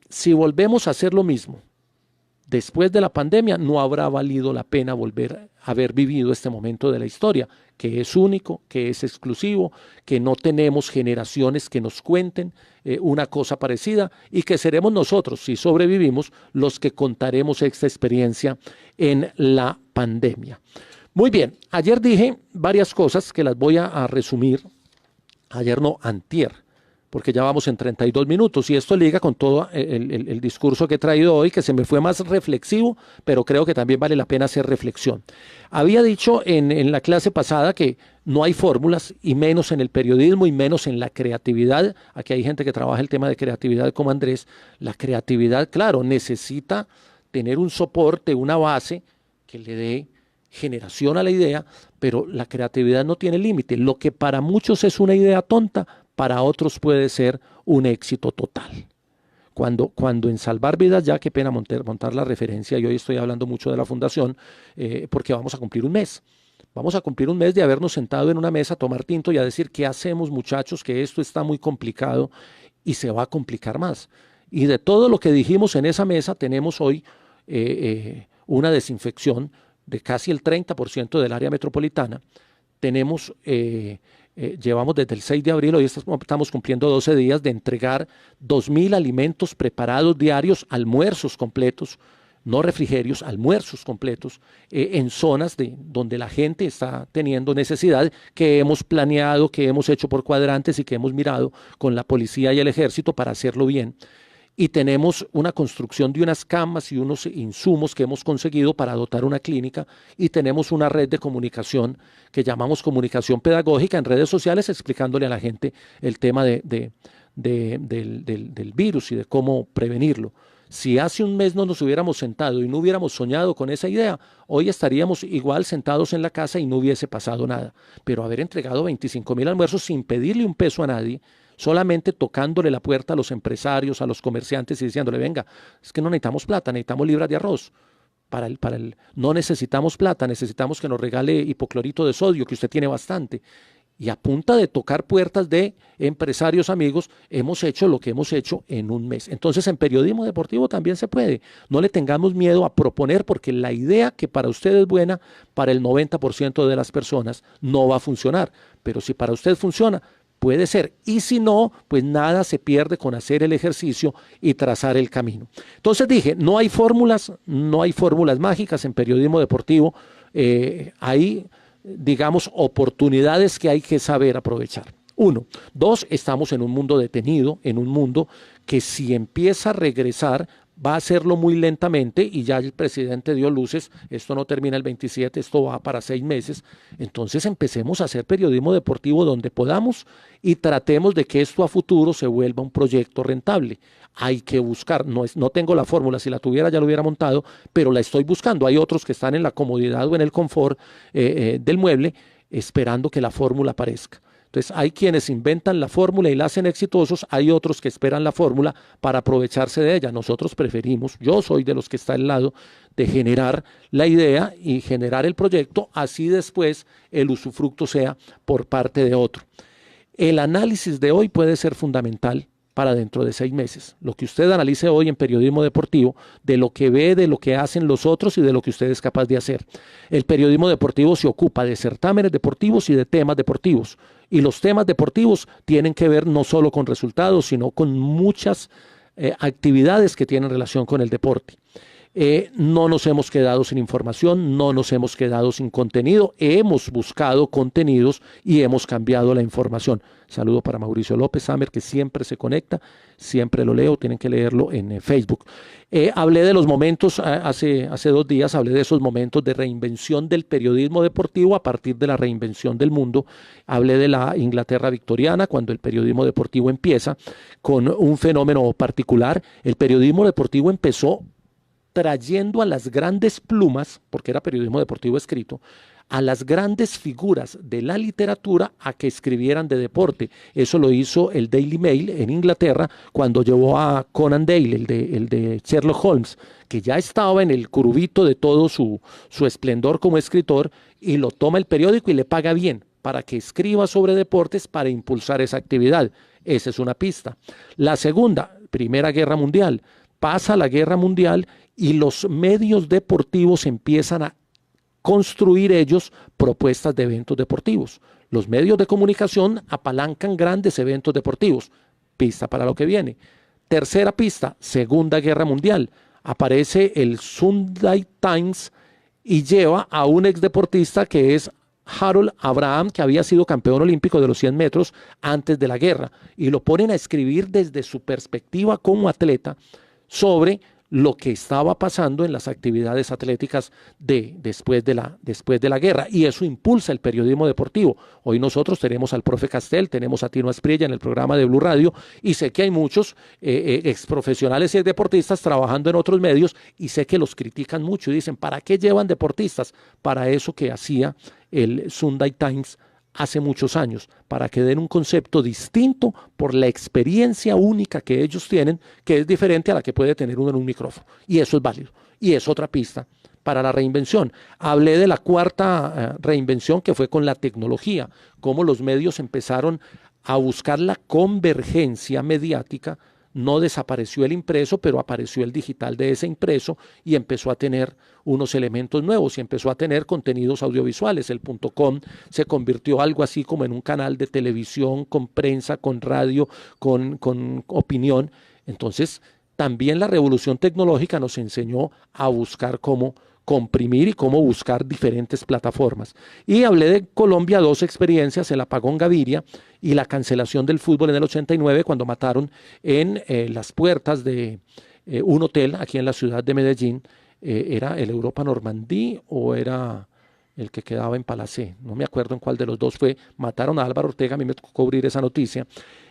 Si volvemos a hacer lo mismo, después de la pandemia no habrá valido la pena volver a haber vivido este momento de la historia, que es único, que es exclusivo, que no tenemos generaciones que nos cuenten una cosa parecida y que seremos nosotros, si sobrevivimos, los que contaremos esta experiencia en la pandemia. Muy bien, ayer dije varias cosas que las voy a resumir, ayer no, antier, porque ya vamos en 32 minutos y esto liga con todo el discurso que he traído hoy, que se me fue más reflexivo, pero creo que también vale la pena hacer reflexión. Había dicho en la clase pasada que no hay fórmulas, y menos en el periodismo y menos en la creatividad. Aquí hay gente que trabaja el tema de creatividad como Andrés. La creatividad, claro, necesita tener un soporte, una base que le dé generación a la idea, pero la creatividad no tiene límite. Lo que para muchos es una idea tonta, para otros puede ser un éxito total. Cuando en Salvar Vidas, ya qué pena montar la referencia, y hoy estoy hablando mucho de la fundación, porque vamos a cumplir un mes. Vamos a cumplir un mes de habernos sentado en una mesa a tomar tinto y a decir, ¿qué hacemos, muchachos? Que esto está muy complicado y se va a complicar más. Y de todo lo que dijimos en esa mesa, tenemos hoy una desinfección de casi el 30% del área metropolitana. Tenemos llevamos desde el 6 de abril, hoy estamos cumpliendo 12 días de entregar 2.000 alimentos preparados diarios, almuerzos completos, no refrigerios, almuerzos completos, en zonas donde la gente está teniendo necesidad, que hemos planeado, que hemos hecho por cuadrantes y que hemos mirado con la policía y el ejército para hacerlo bien. Y tenemos una construcción de unas camas y unos insumos que hemos conseguido para dotar una clínica, y tenemos una red de comunicación que llamamos comunicación pedagógica en redes sociales, explicándole a la gente el tema del virus y de cómo prevenirlo. Si hace un mes no nos hubiéramos sentado y no hubiéramos soñado con esa idea, hoy estaríamos igual sentados en la casa y no hubiese pasado nada. Pero haber entregado 25.000 almuerzos sin pedirle un peso a nadie, solamente tocándole la puerta a los empresarios, a los comerciantes y diciéndole, venga, es que no necesitamos plata, necesitamos libras de arroz. No necesitamos plata, necesitamos que nos regale hipoclorito de sodio, que usted tiene bastante. Y a punta de tocar puertas de empresarios amigos, hemos hecho lo que hemos hecho en un mes. Entonces, en periodismo deportivo también se puede. No le tengamos miedo a proponer, porque la idea que para usted es buena, para el 90% de las personas no va a funcionar. Pero si para usted funciona, puede ser. Y si no, pues nada se pierde con hacer el ejercicio y trazar el camino. Entonces dije, no hay fórmulas mágicas en periodismo deportivo. Hay, digamos, oportunidades que hay que saber aprovechar. 1. 2, estamos en un mundo detenido, en un mundo que si empieza a regresar, va a hacerlo muy lentamente, y ya el presidente dio luces, esto no termina el 27, esto va para 6 meses, entonces empecemos a hacer periodismo deportivo donde podamos y tratemos de que esto a futuro se vuelva un proyecto rentable. Hay que buscar, no tengo la fórmula, si la tuviera ya lo hubiera montado, pero la estoy buscando. Hay otros que están en la comodidad o en el confort del mueble, esperando que la fórmula aparezca. Entonces hay quienes inventan la fórmula y la hacen exitosos, hay otros que esperan la fórmula para aprovecharse de ella. Nosotros preferimos, yo soy de los que está al lado de generar la idea y generar el proyecto, así después el usufructo sea por parte de otro. El análisis de hoy puede ser fundamental para dentro de 6 meses. Lo que usted analice hoy en periodismo deportivo, de lo que ve, de lo que hacen los otros y de lo que usted es capaz de hacer. El periodismo deportivo se ocupa de certámenes deportivos y de temas deportivos. Y los temas deportivos tienen que ver no solo con resultados, sino con muchas actividades que tienen relación con el deporte. No nos hemos quedado sin información, no nos hemos quedado sin contenido, hemos buscado contenidos y hemos cambiado la información. Saludo para Mauricio López Samer, que siempre se conecta, siempre lo leo, tienen que leerlo en Facebook. Hablé de los momentos, hace 2 días hablé de esos momentos de reinvención del periodismo deportivo a partir de la reinvención del mundo. Hablé de la Inglaterra victoriana, cuando el periodismo deportivo empieza con un fenómeno particular. El periodismo deportivo empezó trayendo a las grandes plumas, porque era periodismo deportivo escrito, a las grandes figuras de la literatura a que escribieran de deporte. Eso lo hizo el Daily Mail en Inglaterra cuando llevó a Conan Doyle, el de Sherlock Holmes, que ya estaba en el curubito de todo su esplendor como escritor, y lo toma el periódico y le paga bien para que escriba sobre deportes para impulsar esa actividad. Esa es una pista. La segunda, Primera Guerra Mundial. Pasa la Guerra Mundial y los medios deportivos empiezan a construir ellos propuestas de eventos deportivos. Los medios de comunicación apalancan grandes eventos deportivos. Pista para lo que viene. Tercera pista, Segunda Guerra Mundial. Aparece el Sunday Times y lleva a un exdeportista que es Harold Abraham, que había sido campeón olímpico de los 100 metros antes de la guerra, y lo ponen a escribir desde su perspectiva como atleta sobre lo que estaba pasando en las actividades atléticas después de la guerra, y eso impulsa el periodismo deportivo. Hoy nosotros tenemos al profe Castel, tenemos a Tino Asprilla en el programa de Blue Radio, y sé que hay muchos exprofesionales y deportistas trabajando en otros medios, y sé que los critican mucho y dicen, ¿para qué llevan deportistas? Para eso que hacía el Sunday Times hace muchos años, para que den un concepto distinto por la experiencia única que ellos tienen, que es diferente a la que puede tener uno en un micrófono. Y eso es válido. Y es otra pista para la reinvención. Hablé de la cuarta reinvención, que fue con la tecnología, cómo los medios empezaron a buscar la convergencia mediática, no desapareció el impreso, pero apareció el digital de ese impreso y empezó a tener unos elementos nuevos y empezó a tener contenidos audiovisuales. El .com se convirtió algo así como en un canal de televisión, con prensa, con radio, con opinión. Entonces, también la revolución tecnológica nos enseñó a buscar cómo comprimir y cómo buscar diferentes plataformas. Y hablé de Colombia, dos experiencias, el apagón Gaviria y la cancelación del fútbol en el 89, cuando mataron en las puertas de un hotel aquí en la ciudad de Medellín. ¿Era el Europa Normandí o era el que quedaba en Palacé? No me acuerdo en cuál de los dos fue. Mataron a Álvaro Ortega, a mí me tocó cubrir esa noticia.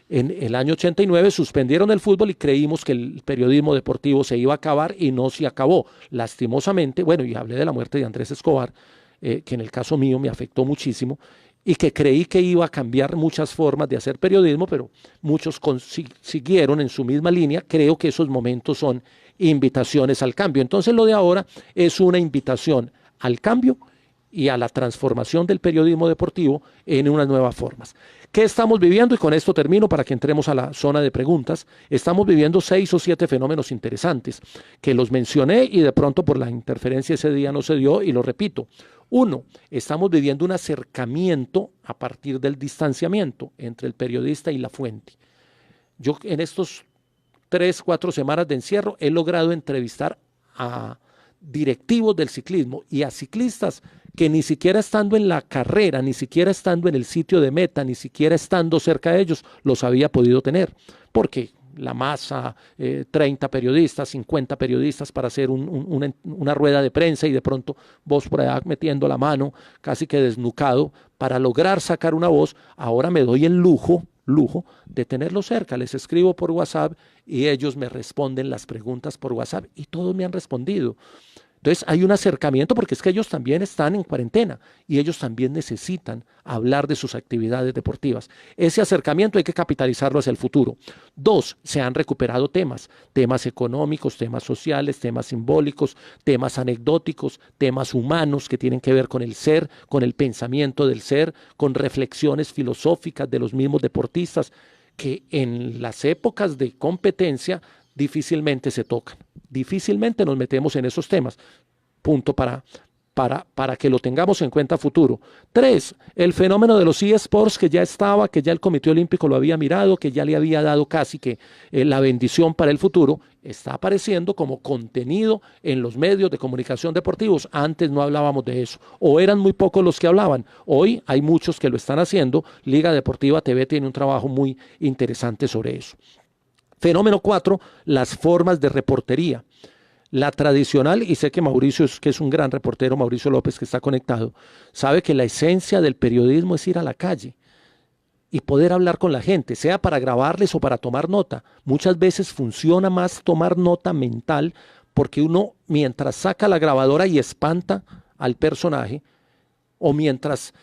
En el año 89 suspendieron el fútbol y creímos que el periodismo deportivo se iba a acabar y no se acabó. Lastimosamente, bueno, y hablé de la muerte de Andrés Escobar, que en el caso mío me afectó muchísimo y que creí que iba a cambiar muchas formas de hacer periodismo, pero muchos siguieron en su misma línea. Creo que esos momentos son invitaciones al cambio. Entonces lo de ahora es una invitación al cambio y a la transformación del periodismo deportivo en unas nuevas formas. ¿Qué estamos viviendo? Y con esto termino para que entremos a la zona de preguntas. Estamos viviendo 6 o 7 fenómenos interesantes que los mencioné y de pronto por la interferencia ese día no se dio y lo repito. 1, estamos viviendo un acercamiento a partir del distanciamiento entre el periodista y la fuente. Yo en estos 3, 4 semanas de encierro he logrado entrevistar a directivos del ciclismo y a ciclistas que ni siquiera estando en la carrera, ni siquiera estando en el sitio de meta, ni siquiera estando cerca de ellos, los había podido tener. Porque la masa, 30 periodistas, 50 periodistas para hacer una rueda de prensa y de pronto vos por allá metiendo la mano, casi que desnucado, para lograr sacar una voz. Ahora me doy el lujo de tenerlos cerca. Les escribo por WhatsApp y ellos me responden las preguntas por WhatsApp y todos me han respondido. Entonces hay un acercamiento porque es que ellos también están en cuarentena y ellos también necesitan hablar de sus actividades deportivas. Ese acercamiento hay que capitalizarlo hacia el futuro. 2, se han recuperado temas económicos, temas sociales, temas simbólicos, temas anecdóticos, temas humanos que tienen que ver con el ser, con el pensamiento del ser, con reflexiones filosóficas de los mismos deportistas que en las épocas de competencia difícilmente se tocan, difícilmente nos metemos en esos temas. Punto para que lo tengamos en cuenta a futuro. 3, el fenómeno de los eSports que ya estaba, que ya el Comité Olímpico lo había mirado, que ya le había dado casi que la bendición para el futuro, está apareciendo como contenido en los medios de comunicación deportivos. Antes no hablábamos de eso, o eran muy pocos los que hablaban. Hoy hay muchos que lo están haciendo. Liga Deportiva TV tiene un trabajo muy interesante sobre eso. Fenómeno 4, las formas de reportería. La tradicional, y sé que Mauricio, que es un gran reportero, Mauricio López, que está conectado, sabe que la esencia del periodismo es ir a la calle y poder hablar con la gente, sea para grabarles o para tomar nota. Muchas veces funciona más tomar nota mental porque uno, mientras saca la grabadora y espanta al personaje, o mientras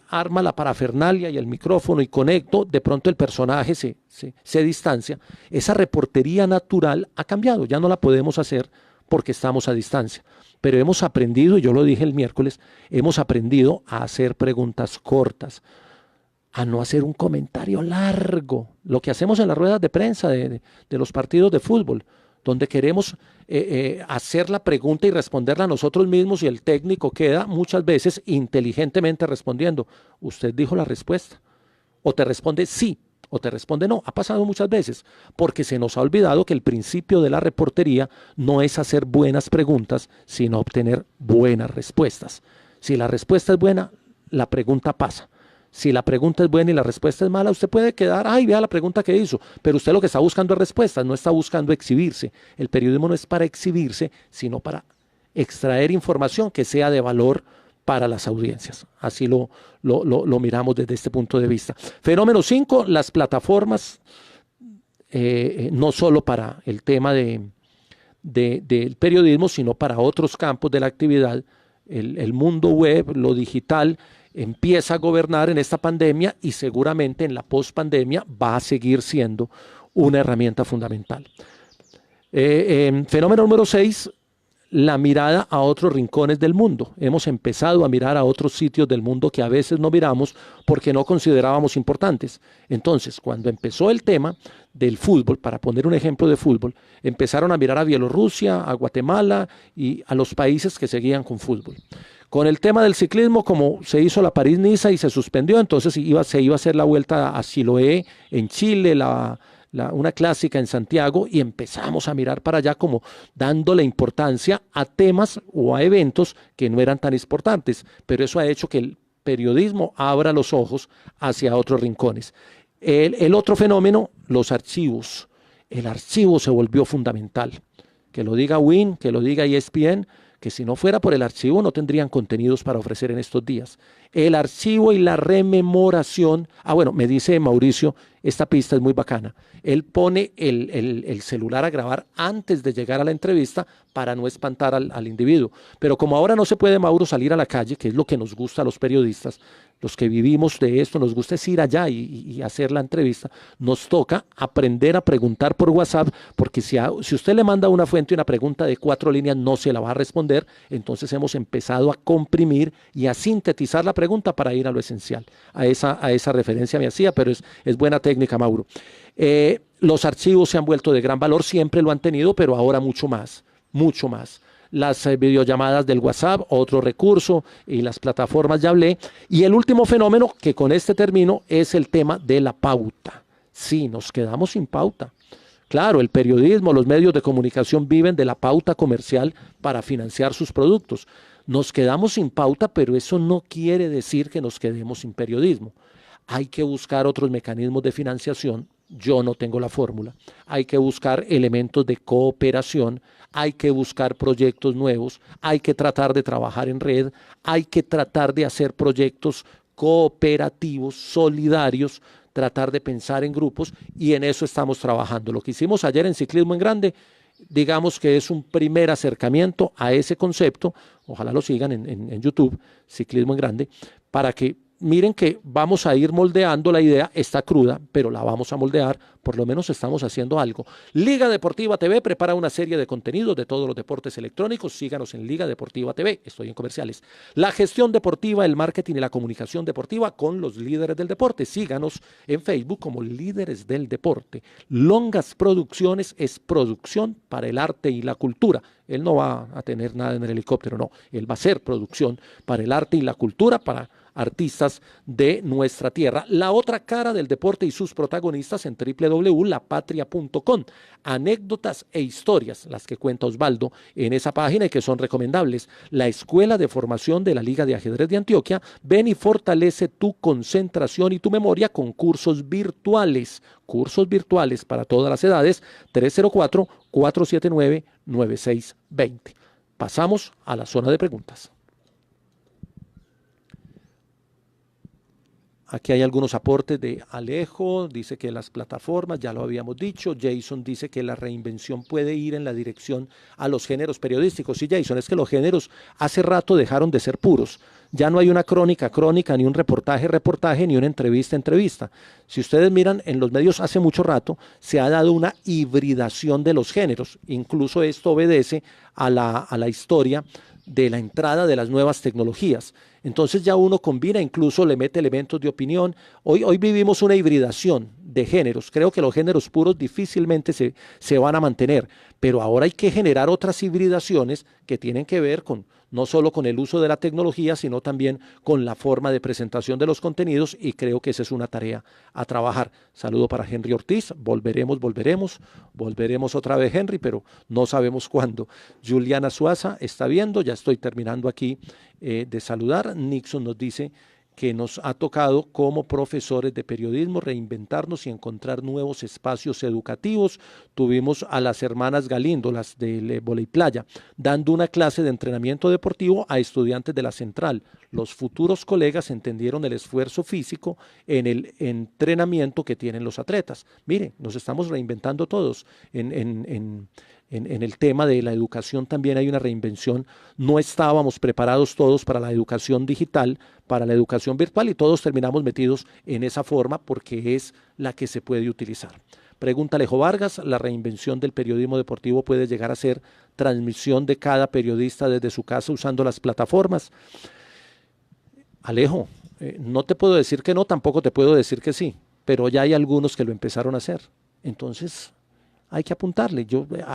arma la parafernalia y el micrófono y conecto, de pronto el personaje se distancia. Esa reportería natural ha cambiado, ya no la podemos hacer porque estamos a distancia. Pero hemos aprendido, y yo lo dije el miércoles, hemos aprendido a hacer preguntas cortas, a no hacer un comentario largo, lo que hacemos en las ruedas de prensa de los partidos de fútbol, donde queremos hacer la pregunta y responderla nosotros mismos y el técnico queda muchas veces inteligentemente respondiendo. Usted dijo la respuesta. O te responde sí, o te responde no. Ha pasado muchas veces porque se nos ha olvidado que el principio de la reportería no es hacer buenas preguntas, sino obtener buenas respuestas. Si la respuesta es buena, la pregunta pasa. Si la pregunta es buena y la respuesta es mala, usted puede quedar, ay, vea la pregunta que hizo, pero usted lo que está buscando es respuestas, no está buscando exhibirse. El periodismo no es para exhibirse, sino para extraer información que sea de valor para las audiencias. Así lo miramos desde este punto de vista. Fenómeno 5, las plataformas, no solo para el tema del periodismo, sino para otros campos de la actividad. El mundo web, lo digital, empieza a gobernar en esta pandemia y seguramente en la pospandemia va a seguir siendo una herramienta fundamental. Fenómeno número 6, la mirada a otros rincones del mundo. Hemos empezado a mirar a otros sitios del mundo que a veces no miramos porque no considerábamos importantes. Entonces, cuando empezó el tema del fútbol, para poner un ejemplo de fútbol, empezaron a mirar a Bielorrusia, a Guatemala y a los países que seguían con fútbol. Con el tema del ciclismo, como se hizo la París-Niza y se suspendió, entonces se iba a hacer la vuelta a Siloé en Chile, una clásica en Santiago, y empezamos a mirar para allá como dándole importancia a temas o a eventos que no eran tan importantes, pero eso ha hecho que el periodismo abra los ojos hacia otros rincones. El otro fenómeno, los archivos. El archivo se volvió fundamental. Que lo diga Win, que lo diga ESPN, que si no fuera por el archivo no tendrían contenidos para ofrecer en estos días. El archivo y la rememoración. Bueno, me dice Mauricio, esta pista es muy bacana. Él pone el celular a grabar antes de llegar a la entrevista para no espantar al individuo. Pero como ahora no se puede, Mauro, salir a la calle, que es lo que nos gusta a los periodistas, los que vivimos de esto, nos gusta es ir allá y hacer la entrevista, nos toca aprender a preguntar por WhatsApp, porque si usted le manda a una fuente una pregunta de 4 líneas, no se la va a responder. Entonces hemos empezado a comprimir y a sintetizar la pregunta para ir a lo esencial. A esa referencia me hacía, pero es buena técnica, Mauro. Los archivos se han vuelto de gran valor, siempre lo han tenido, pero ahora mucho más, mucho más. Las videollamadas del WhatsApp, otro recurso, y las plataformas, ya hablé. Y el último fenómeno, que con este termino, es el tema de la pauta. Sí, nos quedamos sin pauta. Claro, el periodismo, los medios de comunicación viven de la pauta comercial para financiar sus productos. Nos quedamos sin pauta, pero eso no quiere decir que nos quedemos sin periodismo. Hay que buscar otros mecanismos de financiación. Yo no tengo la fórmula. Hay que buscar elementos de cooperación, hay que buscar proyectos nuevos, hay que tratar de trabajar en red, hay que tratar de hacer proyectos cooperativos, solidarios, tratar de pensar en grupos, y en eso estamos trabajando. Lo que hicimos ayer en Ciclismo en Grande, digamos que es un primer acercamiento a ese concepto. Ojalá lo sigan en YouTube, Ciclismo en Grande, para que miren que vamos a ir moldeando la idea. Está cruda, pero la vamos a moldear. Por lo menos estamos haciendo algo. Liga Deportiva TV prepara una serie de contenidos de todos los deportes electrónicos. Síganos en Liga Deportiva TV. Estoy en comerciales. La gestión deportiva, el marketing y la comunicación deportiva con los líderes del deporte. Síganos en Facebook como Líderes del Deporte. Longas Producciones es producción para el arte y la cultura. Él no va a tener nada en el helicóptero, no. Él va a hacer producción para el arte y la cultura, para artistas de nuestra tierra. La otra cara del deporte y sus protagonistas en www.lapatria.com. Anécdotas e historias, las que cuenta Osvaldo en esa página y que son recomendables. La Escuela de Formación de la Liga de Ajedrez de Antioquia. Ven y fortalece tu concentración y tu memoria con cursos virtuales. Cursos virtuales para todas las edades. 304-479-9620. Pasamos a la zona de preguntas. Aquí hay algunos aportes de Alejo, dice que las plataformas, ya lo habíamos dicho. Jason dice que la reinvención puede ir en la dirección a los géneros periodísticos. Sí, Jason, es que los géneros hace rato dejaron de ser puros. Ya no hay una crónica, ni un reportaje, ni una entrevista. Si ustedes miran en los medios hace mucho rato, se ha dado una hibridación de los géneros. Incluso esto obedece a la historia de la entrada de las nuevas tecnologías. Entonces ya uno combina, incluso le mete elementos de opinión. Hoy vivimos una hibridación de géneros. Creo que los géneros puros difícilmente se van a mantener, pero ahora hay que generar otras hibridaciones que tienen que ver con no solo con el uso de la tecnología, sino también con la forma de presentación de los contenidos, y creo que esa es una tarea a trabajar. Saludo para Henry Ortiz. Volveremos otra vez, Henry, pero no sabemos cuándo. Juliana Suaza está viendo, ya estoy terminando aquí de saludar. Nixon nos dice que nos ha tocado como profesores de periodismo reinventarnos y encontrar nuevos espacios educativos. Tuvimos a las hermanas Galindo, las del Voley Playa, dando una clase de entrenamiento deportivo a estudiantes de la Central. Los futuros colegas entendieron el esfuerzo físico en el entrenamiento que tienen los atletas. Miren, nos estamos reinventando todos. en el tema de la educación también hay una reinvención. No estábamos preparados todos para la educación digital, para la educación virtual, y todos terminamos metidos en esa forma porque es la que se puede utilizar. Pregunta Alejo Vargas, ¿la reinvención del periodismo deportivo puede llegar a ser transmisión de cada periodista desde su casa usando las plataformas? Alejo, no te puedo decir que no, tampoco te puedo decir que sí, pero ya hay algunos que lo empezaron a hacer. Entonces hay que apuntarle.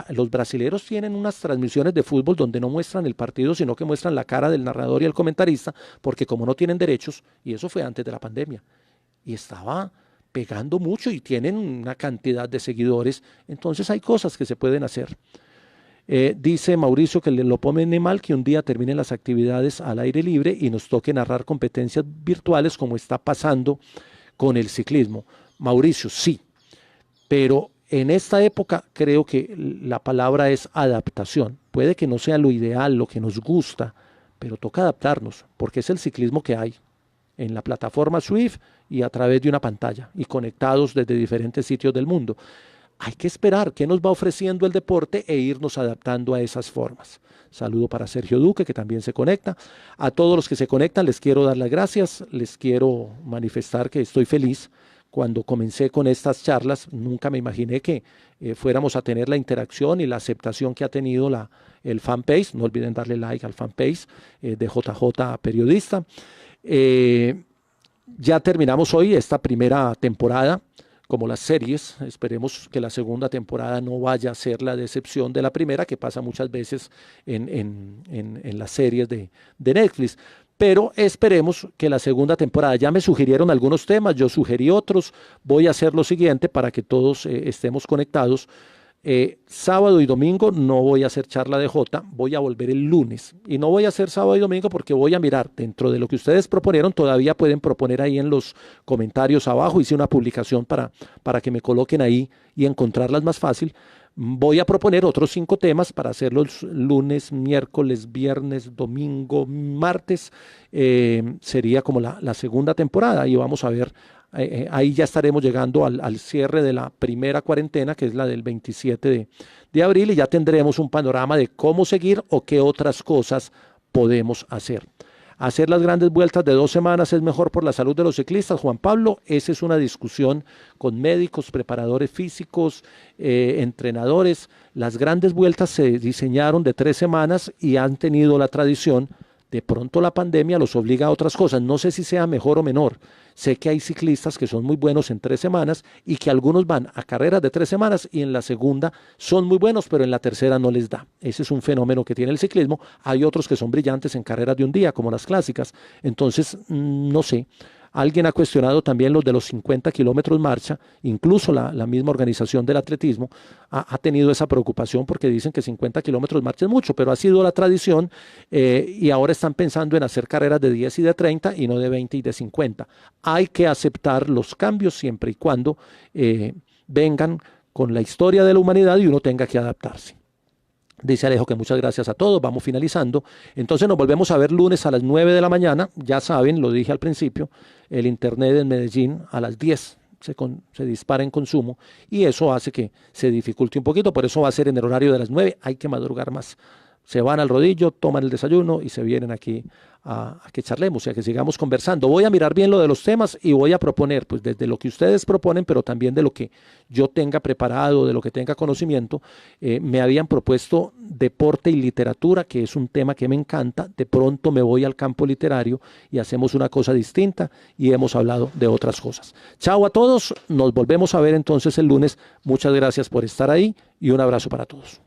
Los brasileros tienen unas transmisiones de fútbol donde no muestran el partido, sino que muestran la cara del narrador y el comentarista, porque como no tienen derechos, y eso fue antes de la pandemia, y estaba pegando mucho y tienen una cantidad de seguidores, entonces hay cosas que se pueden hacer. Dice Mauricio que lo pone mal que un día terminen las actividades al aire libre y nos toque narrar competencias virtuales como está pasando con el ciclismo. Mauricio, sí, pero en esta época creo que la palabra es adaptación. Puede que no sea lo ideal, lo que nos gusta, pero toca adaptarnos, porque es el ciclismo que hay en la plataforma Swift y a través de una pantalla y conectados desde diferentes sitios del mundo. Hay que esperar qué nos va ofreciendo el deporte e irnos adaptando a esas formas. Saludo para Sergio Duque, que también se conecta. A todos los que se conectan les quiero dar las gracias, les quiero manifestar que estoy feliz. Cuando comencé con estas charlas, nunca me imaginé que fuéramos a tener la interacción y la aceptación que ha tenido el fanpage. No olviden darle like al fanpage de JJ Periodista. Ya terminamos hoy esta primera temporada, como las series. Esperemos que la segunda temporada no vaya a ser la decepción de la primera, que pasa muchas veces en las series de Netflix. Pero esperemos que la segunda temporada, ya me sugirieron algunos temas, yo sugerí otros, voy a hacer lo siguiente para que todos estemos conectados. Sábado y domingo no voy a hacer charla de Jota, voy a volver el lunes, y no voy a hacer sábado y domingo porque voy a mirar dentro de lo que ustedes proponieron. Todavía pueden proponer ahí en los comentarios abajo, hice una publicación para que me coloquen ahí y encontrarlas más fácil. Voy a proponer otros 5 temas para hacerlos lunes, miércoles, viernes, domingo, martes. Sería como la segunda temporada, y vamos a ver. Ahí ya estaremos llegando al cierre de la primera cuarentena, que es la del 27 de abril, y ya tendremos un panorama de cómo seguir o qué otras cosas podemos hacer. Hacer las grandes vueltas de 2 semanas es mejor por la salud de los ciclistas, Juan Pablo. Esa es una discusión con médicos, preparadores físicos, entrenadores. Las grandes vueltas se diseñaron de 3 semanas y han tenido la tradición. De pronto la pandemia los obliga a otras cosas. No sé si sea mejor o menor. Sé que hay ciclistas que son muy buenos en 3 semanas y que algunos van a carreras de 3 semanas y en la segunda son muy buenos, pero en la tercera no les da. Ese es un fenómeno que tiene el ciclismo. Hay otros que son brillantes en carreras de un día, como las clásicas. Entonces, no sé. Alguien ha cuestionado también los de los 50 kilómetros marcha, incluso la misma organización del atletismo ha tenido esa preocupación porque dicen que 50 kilómetros marcha es mucho, pero ha sido la tradición y ahora están pensando en hacer carreras de 10 y de 30 y no de 20 y de 50. Hay que aceptar los cambios siempre y cuando vengan con la historia de la humanidad y uno tenga que adaptarse. Dice Alejo que muchas gracias a todos, vamos finalizando. Entonces nos volvemos a ver lunes a las 9 de la mañana. Ya saben, lo dije al principio, el internet en Medellín a las 10 se dispara en consumo y eso hace que se dificulte un poquito. Por eso va a ser en el horario de las 9, hay que madrugar más. Se van al rodillo, toman el desayuno y se vienen aquí a que charlemos y a que sigamos conversando. Voy a mirar bien lo de los temas y voy a proponer, pues desde lo que ustedes proponen, pero también de lo que yo tenga preparado, de lo que tenga conocimiento. Me habían propuesto deporte y literatura, que es un tema que me encanta. De pronto me voy al campo literario y hacemos una cosa distinta y hemos hablado de otras cosas. Chao a todos, nos volvemos a ver entonces el lunes. Muchas gracias por estar ahí y un abrazo para todos.